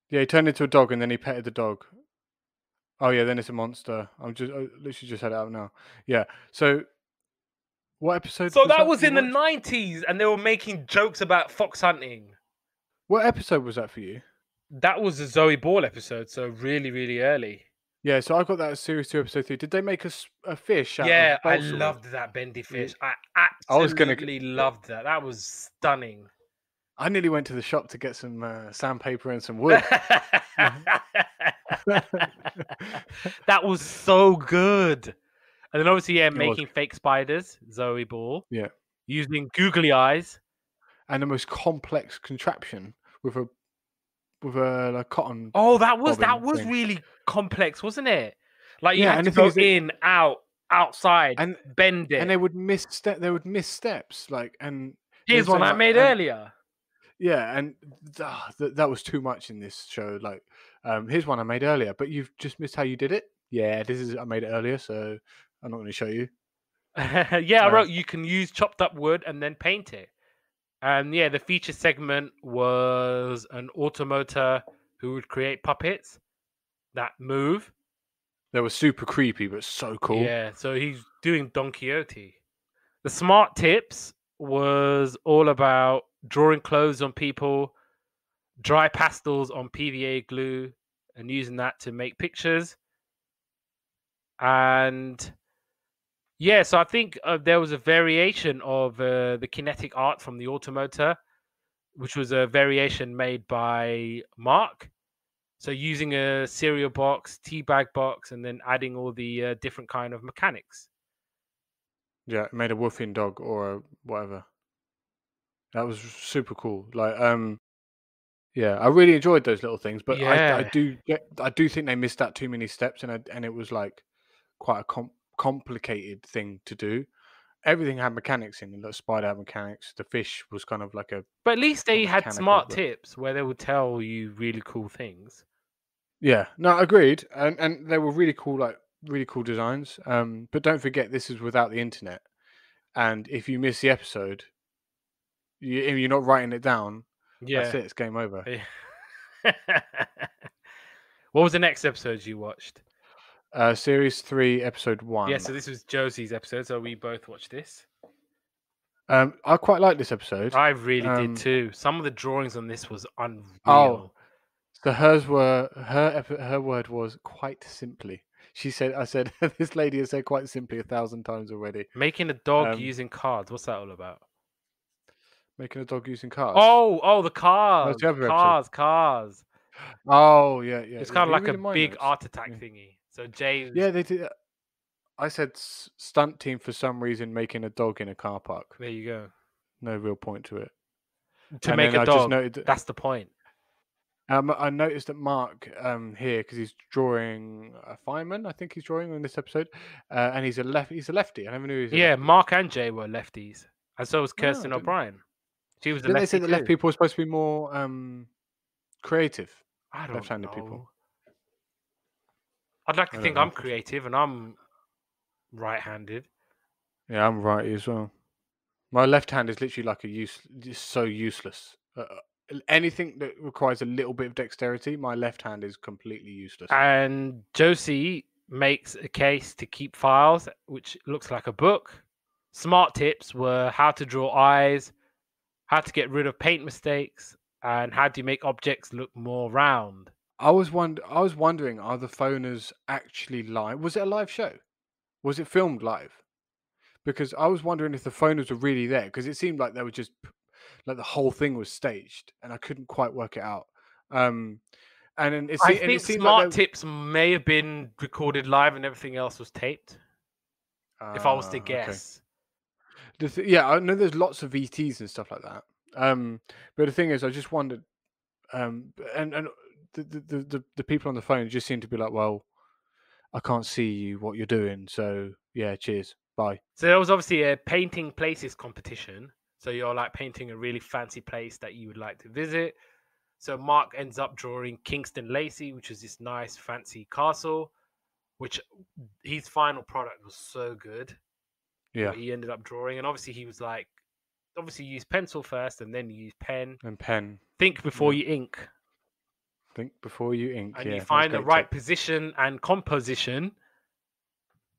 Yeah, he turned into a dog and then he petted the dog. Oh yeah, then it's a monster. I literally just had it out now. Yeah. So what episode? So that was in the 90s, and they were making jokes about fox hunting. What episode was that for you? That was a Zoe Ball episode, so really, really early. Yeah, so I got that as Series 2, Episode 3. Did they make a fish out Yeah, of I balsa wood? loved that bendy fish. Ye- I I was gonna. absolutely loved that. That was stunning. I nearly went to the shop to get some sandpaper and some wood. That was so good. And then obviously, yeah, It was. making fake spiders, Zoe Ball, Yeah, using googly eyes. and the most complex contraption with a like, cotton Oh, that was bobbin thing. really complex, wasn't it? Like you Yeah, had and to the thing go is that, in, out, outside, and bend it. they would miss steps, like, and they Here's would one say, I like, made earlier. yeah, and that was too much in this show. Like, here's one I made earlier, but you've just missed how you did it. Yeah, this is I made it earlier, so I'm not going to show you. Yeah, I Um, wrote you can use chopped up wood and then paint it. And yeah, the feature segment was an automator who would create puppets that move. they were super creepy, but so cool. Yeah, so he's doing Don Quixote. The smart tips was all about drawing clothes on people, dry pastels on PVA glue, and using that to make pictures. And yeah, so I think there was a variation of the kinetic art from the automator, which was a variation made by Mark. So using a cereal box, tea bag box, and then adding all the different kind of mechanics. Yeah, it made a woofing dog or a whatever. That was super cool. Like, yeah, I really enjoyed those little things, but I Yeah, do think they missed out too many steps, and it was like quite a complicated thing to do. Everything had mechanics in it. The spider had mechanics. The fish was kind of like a but at least not they had mechanical, smart but tips where they would tell you really cool things. yeah, no, agreed. And they were really cool, like really cool designs. But don't forget, this is without the internet, and if you miss the episode, if you're not writing it down, that's Yeah. it. It's game over. What was the next episode you watched? Series 3, Episode Yeah, 1. so this was Josie's episode, so we both watched this. I quite like this episode. I really did too. Some of the drawings on this was Oh, unreal. so her word was quite simply. She said, "I said this lady has said quite simply 1,000 times already." Making a dog Um, using cards. What's that all about? making a dog using cars. Oh, the cars, That's the other episode. cars. Oh yeah, yeah. It's Yeah. kind of Are you like a reading my big notes? art attack Yeah, thingy. So James, yeah, they did. I said stunt team for some reason making a dog in a car park. there you go. No real point to it. To And make then a I just dog, noted. that's the point. I noticed that Mark here because he's drawing a fireman. I think he's drawing in this episode, and he's a lefty. I never knew he was a Yeah, lefty. Mark and Jay were lefties, and so was Oh, I Kirsten didn't. O'Brien. She was a Didn't they say lefty that left too. people are supposed to be more creative? I don't Left-handed people. know. I'd like to I don't think know. I'm creative and I'm right-handed. Yeah, I'm righty as well. My left hand is literally like just so useless. Anything that requires a little bit of dexterity, my left hand is completely useless. And Josie makes a case to keep files, which looks like a book. Smart tips were how to draw eyes, how to get rid of paint mistakes, and how do you make objects look more round. I was wondering, are the phoners actually live? Was it a live show? Was it filmed live? Because I was wondering if the phoners were really there, because it seemed like they were just like the whole thing was staged, and I couldn't quite work it out. And then I it think seemed like Smart Tips may have been recorded live and everything else was taped. If I was to okay. guess. Yeah, I know there's lots of VTs and stuff like that. But the thing is, I just wondered, and the people on the phone just seem to be like, well, I can't see you what you're doing, so yeah, cheers, bye. So there was obviously a painting places competition. So you're like painting a really fancy place that you would like to visit. So Mark ends up drawing Kingston Lacey, which is this nice fancy castle, which his final product was so good. Yeah, What he ended up drawing. And obviously he was like, obviously use pencil first and then you use pen. and pen. Think before Yeah. you ink. Think before you ink. And yeah, you that's find the great right tip. position and composition.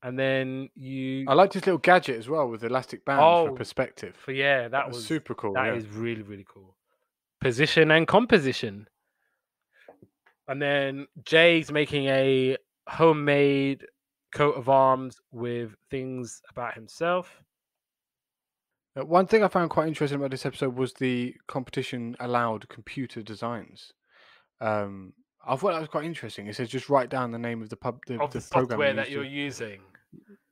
And then you I like this little gadget as well with elastic bands for perspective. yeah, that was was super cool. That Yeah. is really, really cool. position and composition. And then Jay's making a homemade coat of arms with things about himself. One thing I found quite interesting about this episode was the competition allowed computer designs. I thought that was quite interesting. It says just write down the name of the Of the program software you that used you're to. using.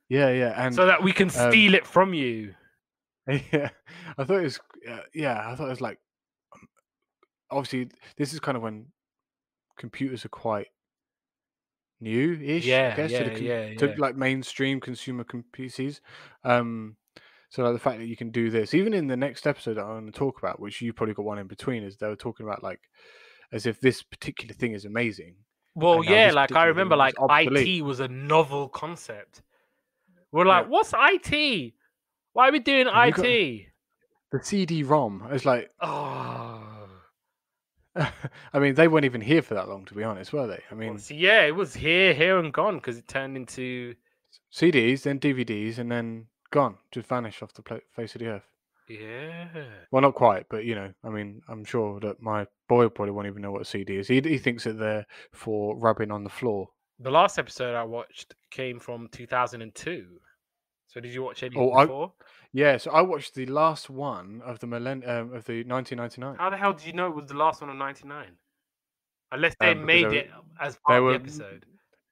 Yeah, and So that we can steal it from you. yeah, I thought it was. I thought it was like. Obviously, this is kind of when computers are quite new-ish, I guess, to like mainstream consumer PCs. So like the fact that you can do this, even in the next episode that I'm going to talk about, which you probably got one in between, is they were talking about like as if this particular thing is amazing. Well, and now yeah, this like I particular remember, thing is like obsolete. IT was a novel concept. We're like, Yeah. what's IT? Why are we doing And you got IT? the CD-ROM. It's like, Oh, I mean, they weren't even here for that long, to be honest, were they? I mean, so yeah, it was here, and gone because it turned into CDs, then DVDs, and then gone, just vanished off the face of the earth. yeah. Well, not quite, but you know, I mean, I'm sure that my boy probably won't even know what a CD is. He thinks that they're for rubbing on the floor. The last episode I watched came from 2002. So did you watch any Oh, before? Yeah, so I watched the last one of the 1999. How the hell did you know it was the last one of 99? Unless they Because made it as they part of the were episode.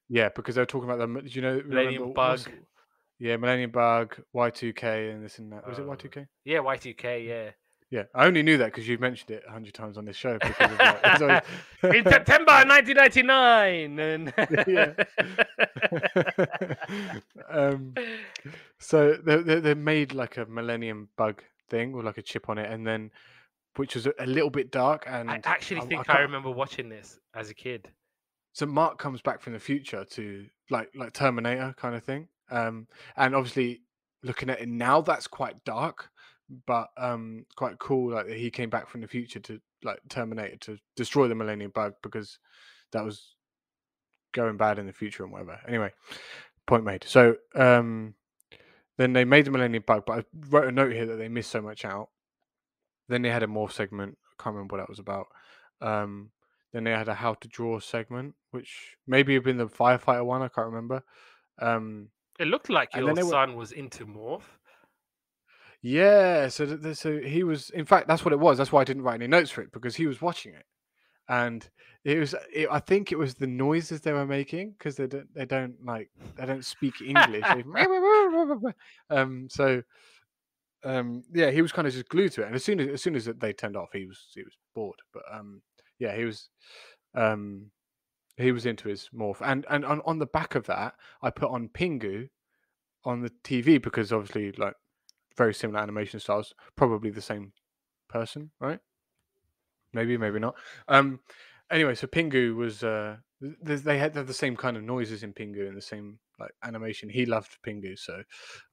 yeah, because they were talking about them. Do you know? Remember? Millennium Bug. Yeah, Millennium Bug, Y2K, and this and that. Was it Y2K? Yeah, Y2K. Yeah. Yeah, I only knew that because you've mentioned it 100 times on this show. Because of, like, in September 1999, and yeah. So they made like a Millennium Bug thing with like a chip on it, and then which was a little bit dark. And I actually think I remember watching this as a kid. So Mark comes back from the future to like Terminator kind of thing. And obviously looking at it now, that's quite dark, but quite cool. Like he came back from the future to like Terminator to destroy the Millennium Bug because that was going bad in the future and whatever. Anyway, point made. So then they made the Millennium Bug, but I wrote a note here that they missed so much out. Then they had a morph segment. I can't remember what that was about. Then they had a how to draw segment, which maybe had been the firefighter one. I can't remember. It looked like and your then son was into morph. Yeah, so he was. In fact, that's what it was. That's why I didn't write any notes for it because he was watching it, and I think it was the noises they were making because they don't speak English. Yeah, he was kind of just glued to it, and as soon as they turned off, he was bored. But yeah, he was into his morph, and on the back of that, I put on Pingu on the TV because obviously, like, very similar animation styles, probably the same person, right? Maybe not. Anyway, so Pingu was they had the same kind of noises in Pingu and the same like animation. He loved Pingu, so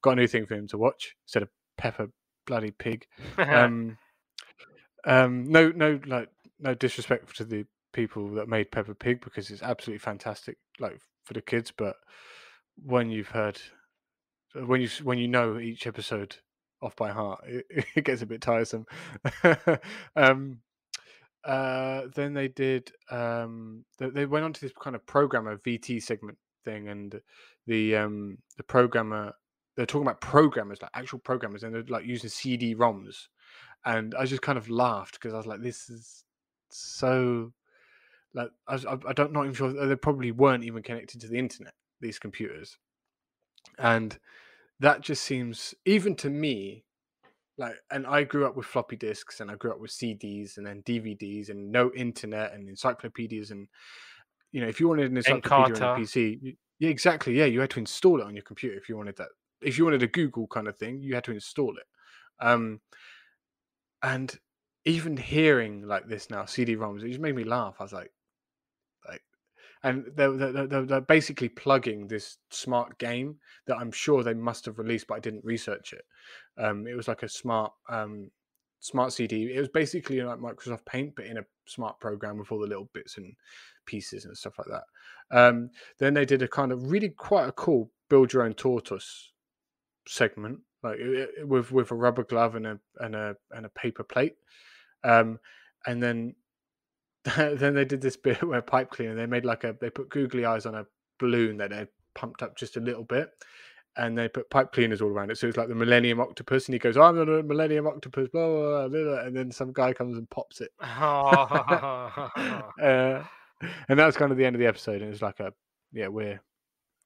got a new thing for him to watch instead of Peppa Bloody Pig. No disrespect to the people that made Peppa Pig because it's absolutely fantastic, like for the kids. But when you've heard, when you know each episode off by heart, it gets a bit tiresome. Then they did. They went on to this kind of programmer VT segment thing, and the programmer. They're talking about programmers, like actual programmers, and they're like using CD-ROMs. And I just kind of laughed because I was like, "This is so." Like, I don't not even sure they probably weren't even connected to the internet. These computers, and that just seems even to me like. And I grew up with floppy disks, and I grew up with CDs, and then DVDs, and no internet, and encyclopedias, and if you wanted an encyclopedia on your PC, yeah, exactly, yeah, you had to install it on your computer if you wanted that. If you wanted a Google kind of thing, you had to install it. And even hearing like this now, CD-ROMs, it just made me laugh. I was like, and they're basically plugging this smart game that I'm sure they must have released, but I didn't research it. It was like a smart CD. It was basically like Microsoft Paint, but in a smart program with all the little bits and pieces and stuff like that. Then they did a kind of really quite a cool build your own tortoise segment, like with a rubber glove and a paper plate. and then then they did this bit where pipe cleaner, they put googly eyes on a balloon that they pumped up just a little bit, and they put pipe cleaners all around it. So it's like the Millennium Octopus, and he goes, "I'm the Millennium Octopus," blah, blah, blah, blah, and then some guy comes and pops it. And that was kind of the end of the episode. And it's like we're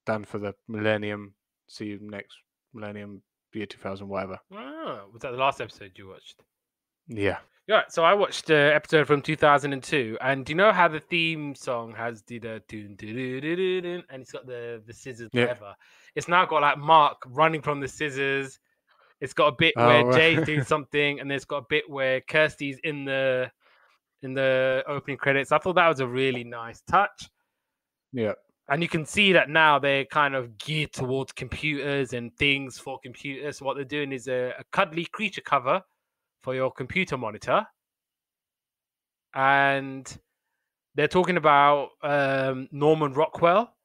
done for the millennium. See you next millennium, year 2000, whatever. Was that the last episode you watched? Yeah. Yeah, so I watched the episode from 2002, and do you know how the theme song has the dun, dun, dun, dun, dun, dun, and it's got the scissors, Yeah. whatever. It's now got like Mark running from the scissors. It's got a bit Oh, where right. Jay's doing something, and there's got a bit where Kirsty's in the opening credits. I thought that was a really nice touch. Yeah. And you can see that now they're kind of geared towards computers and things for computers. So what they're doing is a cuddly creature cover for your computer monitor. And they're talking about Norman Rockwell,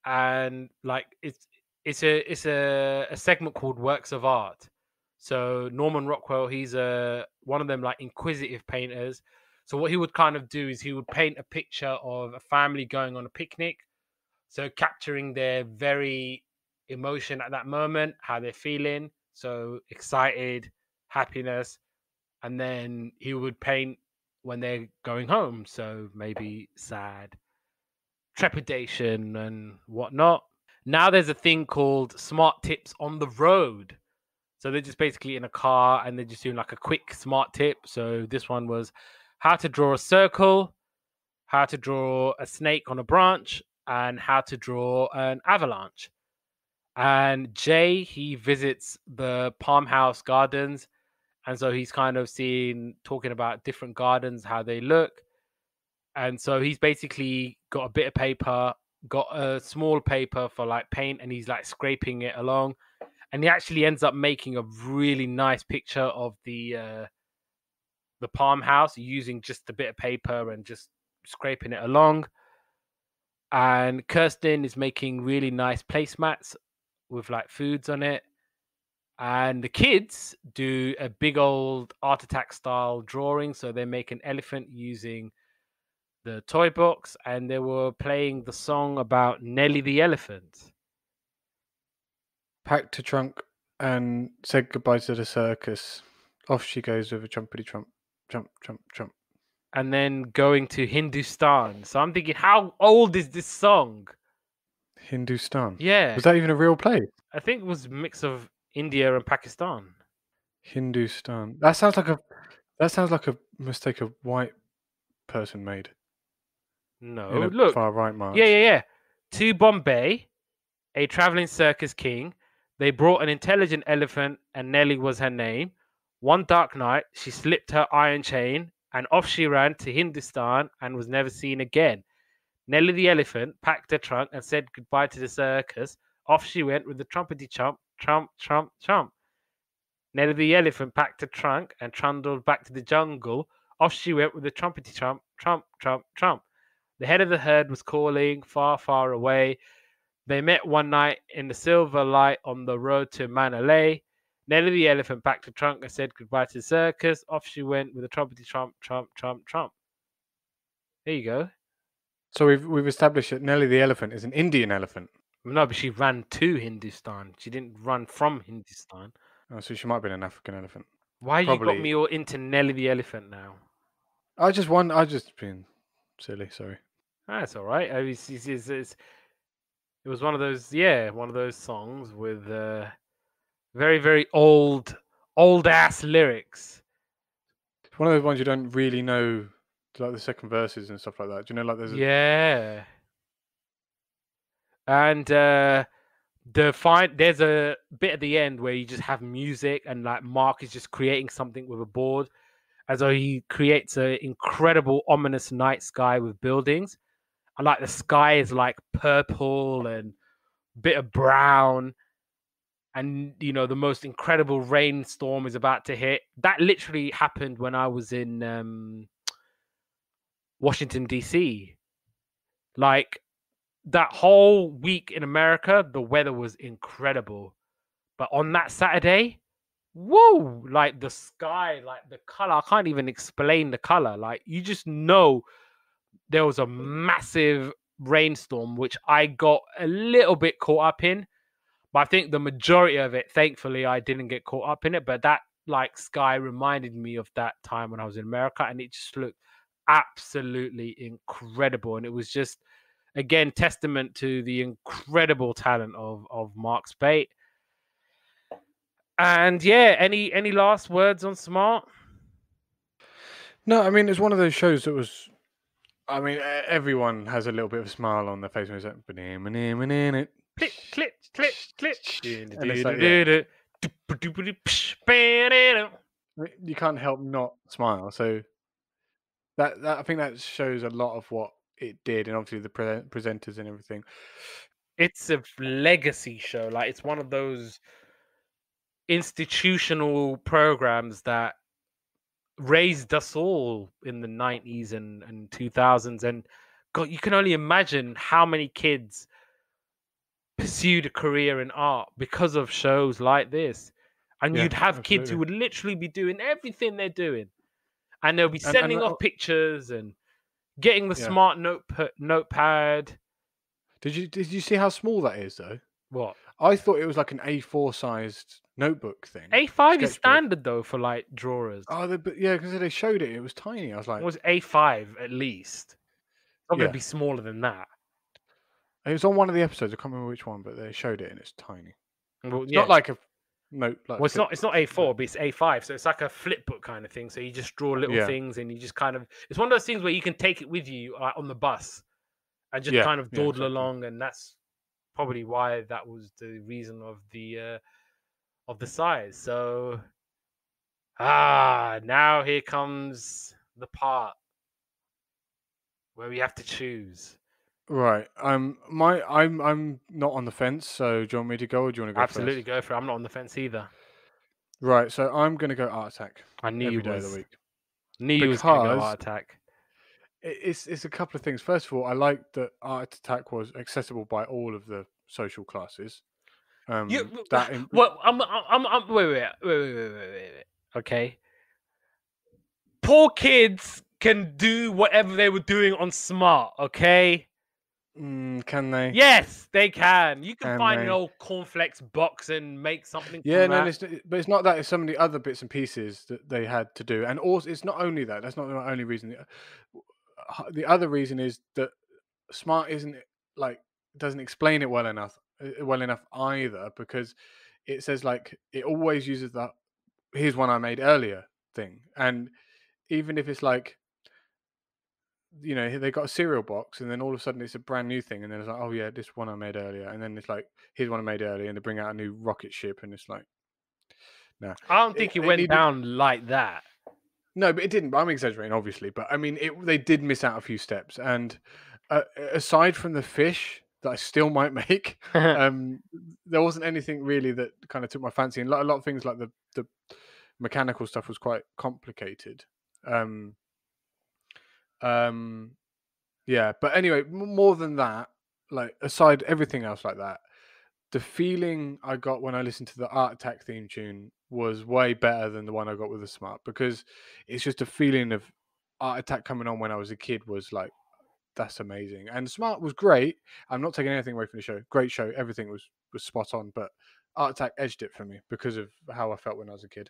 and like it's a segment called Works of Art. So Norman Rockwell, he's one of them like inquisitive painters. So what he would kind of do is he would paint a picture of a family going on a picnic, so capturing their very emotion at that moment, how they're feeling, so excited, happiness, and then he would paint when they're going home, so maybe sad, trepidation, and whatnot. Now there's a thing called smart tips on the road. So they're just basically in a car and they're just doing like a quick smart tip. So this one was how to draw a circle, how to draw a snake on a branch, and how to draw an avalanche. And Jay, he visits the Palm House Gardens. And so he's kind of talking about different gardens, how they look. And so he's basically got a bit of paper, got a small paper for like paint, and he's like scraping it along. And he actually ends up making a really nice picture of the palm house using just a bit of paper and just scraping it along. And Kirsten is making really nice placemats with like foods on it. And the kids do a big old Art Attack style drawing. So they make an elephant using the toy box, and they were playing the song about Nelly the elephant. Packed a trunk and said goodbye to the circus. Off she goes with a trumpety trump, trump, trump, trump. And then going to Hindustan. So I'm thinking, how old is this song? Hindustan. Yeah. Was that even a real place? I think it was a mix of India and Pakistan. Hindustan. That sounds like a mistake a white person made. No, in a look. far right march. Yeah. To Bombay, a traveling circus king. They brought an intelligent elephant, and Nelly was her name. One dark night, she slipped her iron chain, and off she ran to Hindustan and was never seen again. Nelly the elephant packed her trunk and said goodbye to the circus. Off she went with the trumpety chump, trump, trump, trump. Nelly the elephant packed her trunk and trundled back to the jungle. Off she went with the trumpety trump, trump, trump, trump. The head of the herd was calling far, far away. They met one night in the silver light on the road to Manalay. Nelly the elephant packed her trunk and said goodbye to the circus. Off she went with a trumpety trump, trump, trump, trump. There you go. So we've established that Nelly the elephant is an Indian elephant. No, but she ran to Hindustan. She didn't run from Hindustan. Oh, so she might have been an African elephant. Why you got Probably. me all into Nelly the elephant now? I just been silly. Sorry. That's all right. It was one of those songs with very, very old ass lyrics. It's one of those ones you don't really know, like the second verses and stuff like that. Do you know, like there's Yeah. And there's a bit at the end where you just have music, and like Mark is just creating something with a board, as though he creates an incredible ominous night sky with buildings, and like the sky is like purple and a bit of brown, and you know the most incredible rainstorm is about to hit. That literally happened when I was in Washington DC. Like that whole week in America, the weather was incredible. But on that Saturday, whoa, like the sky, like the color. I can't even explain the color. Like you just know there was a massive rainstorm, which I got a little bit caught up in. But I think the majority of it, thankfully, I didn't get caught up in it. But that like sky reminded me of that time when I was in America, and it just looked absolutely incredible. And it was just, again, testament to the incredible talent of Mark Spate. And yeah, any last words on Smart? No, I mean, it's one of those shows that was. I mean, everyone has a little bit of a smile on their face when it's like, "Banana." Click, click, click, click. And it's like, yeah. You can't help not smile. So that I think that shows a lot of what it did, and obviously the presenters and everything. It's a legacy show. Like it's one of those institutional programs that raised us all in the 90s and 2000s. And God, you can only imagine how many kids pursued a career in art because of shows like this. And Yeah, you'd have kids who absolutely. would literally be doing everything they're doing. And they'll be And sending off pictures and getting the yeah. smart notepad. Did you see how small that is though? What? I thought it was like an A4 sized notebook thing. A5 is Sketchbook. standard though for like drawers. Oh, but yeah, because they showed it. It was tiny. I was like, It was A5 at least. It's not going Yeah. to be smaller than that. it was on one of the episodes. I can't remember which one, but they showed it and it's tiny. Well, It's yeah. not like a note. Like Well, it's not A4, but it's A5. So it's like a flip book kind of thing. So you just draw little Yeah. things and you just kind of. It's one of those things where you can take it with you on the bus and just Yeah, kind of yeah, dawdle exactly. along, and that's probably why that was the reason of the size. So now here comes the part where we have to choose. Right. I'm not on the fence. So do you want me to go, or do you want to go Absolutely first? go for it. I'm not on the fence either. Right. So I'm gonna go Art Attack I knew you every day of the was. week Knew you was going to go because Art Attack. it's a couple of things. First of all, I like that Art Attack was accessible by all of the social classes. You, That well, I'm wait. Okay. Poor kids can do whatever they were doing on Smart, okay? can they? Yes, they can. You can Can find an they? old cornflakes box and make something Yeah, from no, that. but it's not that. It's some of the other bits and pieces that they had to do, and also it's not only that. That's not the only reason. The other reason is that Smart isn't like doesn't explain it well enough. Well enough either, because it says like it always uses that here's one I made earlier thing, and even if it's like they got a cereal box and then all of a sudden it's a brand new thing and then it's like, oh yeah, this one I made earlier, and then it's like here's one I made earlier, and they bring out a new rocket ship and it's like, no, I don't think it it went needed. down like that. No, but it didn't. I'm exaggerating, obviously, but I mean, they did miss out a few steps. And aside from the fish that I still might make, there wasn't anything really that kind of took my fancy. And a lot of things like the mechanical stuff was quite complicated. Yeah, but anyway, more than that, like aside everything else like that, the feeling I got when I listened to the Art Attack theme tune was way better than the one I got with the Smart, because it's just a feeling of Art Attack coming on when I was a kid was like, that's amazing. And Smart was great. I'm not taking anything away from the show. Great show. Everything was spot on, but Art Attack edged it for me because of how I felt when I was a kid.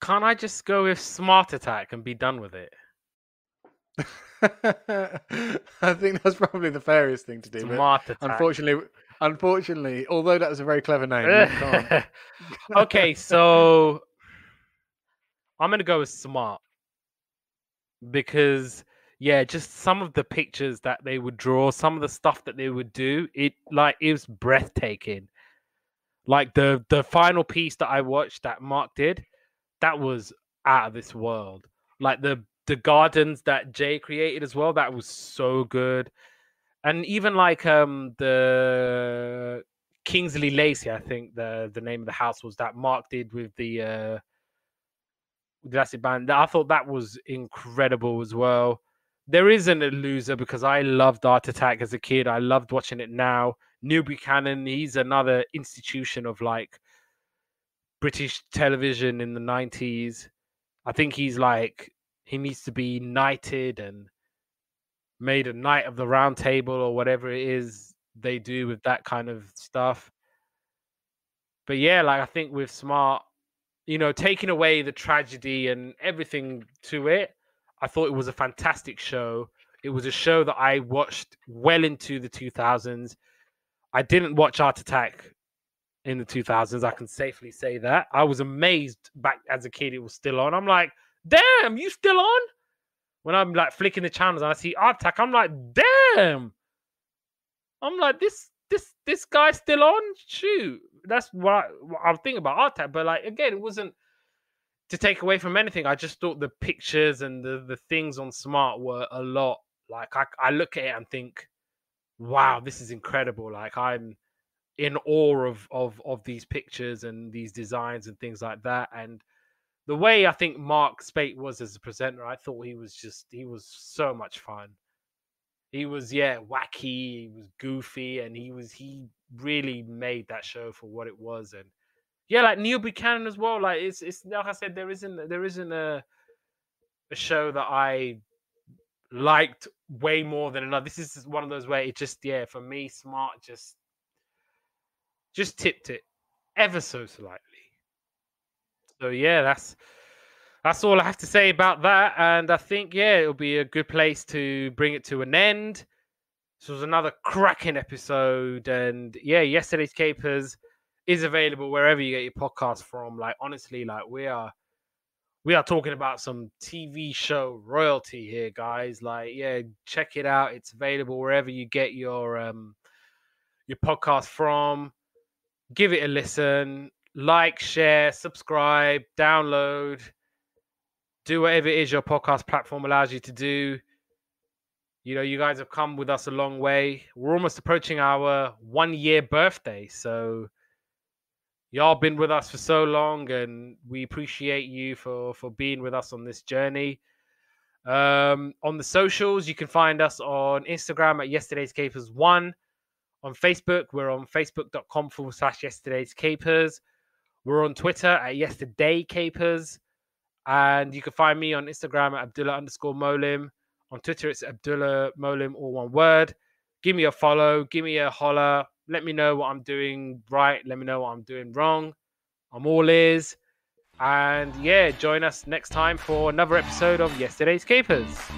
Can't I just go with Smart Attack and be done with it? I think that's probably the fairest thing to do. Smart But Attack. unfortunately, although that was a very clever name, you can't. Okay, so I'm gonna go with Smart because just some of the pictures that they would draw, some of the stuff that they would do, it was breathtaking. Like the final piece that I watched that Mark did, that was out of this world. Like the gardens that Jay created as well, that was so good. And even like the Kingsley Lacey, I think the name of the house was, that Mark did with the Acid Band. I thought that was incredible as well. There isn't a loser because I loved Art Attack as a kid. I loved watching it now. Neil Buchanan, he's another institution of like British television in the 90s. I think he needs to be knighted and made a knight of the round table or whatever it is they do with that kind of stuff. But yeah, like I think with Smart, taking away the tragedy and everything to it, I thought it was a fantastic show. It was a show that I watched well into the 2000s. I didn't watch Art Attack in the 2000s. I can safely say that. I was amazed back as a kid it was still on. I'm like, damn, you still on? When I'm like flicking the channels and I see Art Attack, I'm like, damn. I'm like, this guy's still on? Shoot. That's what I'm thinking about Art Attack. But like, again, it wasn't to take away from anything. I just thought the pictures and the things on Smart were a lot. Like, I look at it and think, wow, this is incredible. Like, I'm in awe of these pictures and these designs and things like that. And the way I think Mark Spate was as a presenter, I thought he was so much fun. He was wacky, he was goofy, and he really made that show for what it was. And yeah, like Neil Buchanan as well. Like it's like I said, there isn't a show that I liked way more than another. This is one of those where it just for me, Smart just tipped it ever so slightly. So yeah, that's all I have to say about that. And I think it'll be a good place to bring it to an end. This was another cracking episode, and Yesterday's Capers is available wherever you get your podcast from. Like honestly, like we are talking about some TV show royalty here, guys. Like check it out. It's available wherever you get your podcast from. Give it a listen. Like, share, subscribe, download. Do whatever it is your podcast platform allows you to do. You guys have come with us a long way. We're almost approaching our 1-year birthday. So y'all been with us for so long, and we appreciate you for being with us on this journey. On the socials, you can find us on Instagram at Yesterday's Capers 1. On Facebook, we're on facebook.com/Yesterday's Capers. We're on Twitter at Yesterday Capers. And you can find me on Instagram at Abdullah_Moallim. On Twitter, it's Abdullah Moallim, all one word. Give me a follow. Give me a holler. Let me know what I'm doing right. Let me know what I'm doing wrong. I'm all ears. And join us next time for another episode of Yesterday's Capers.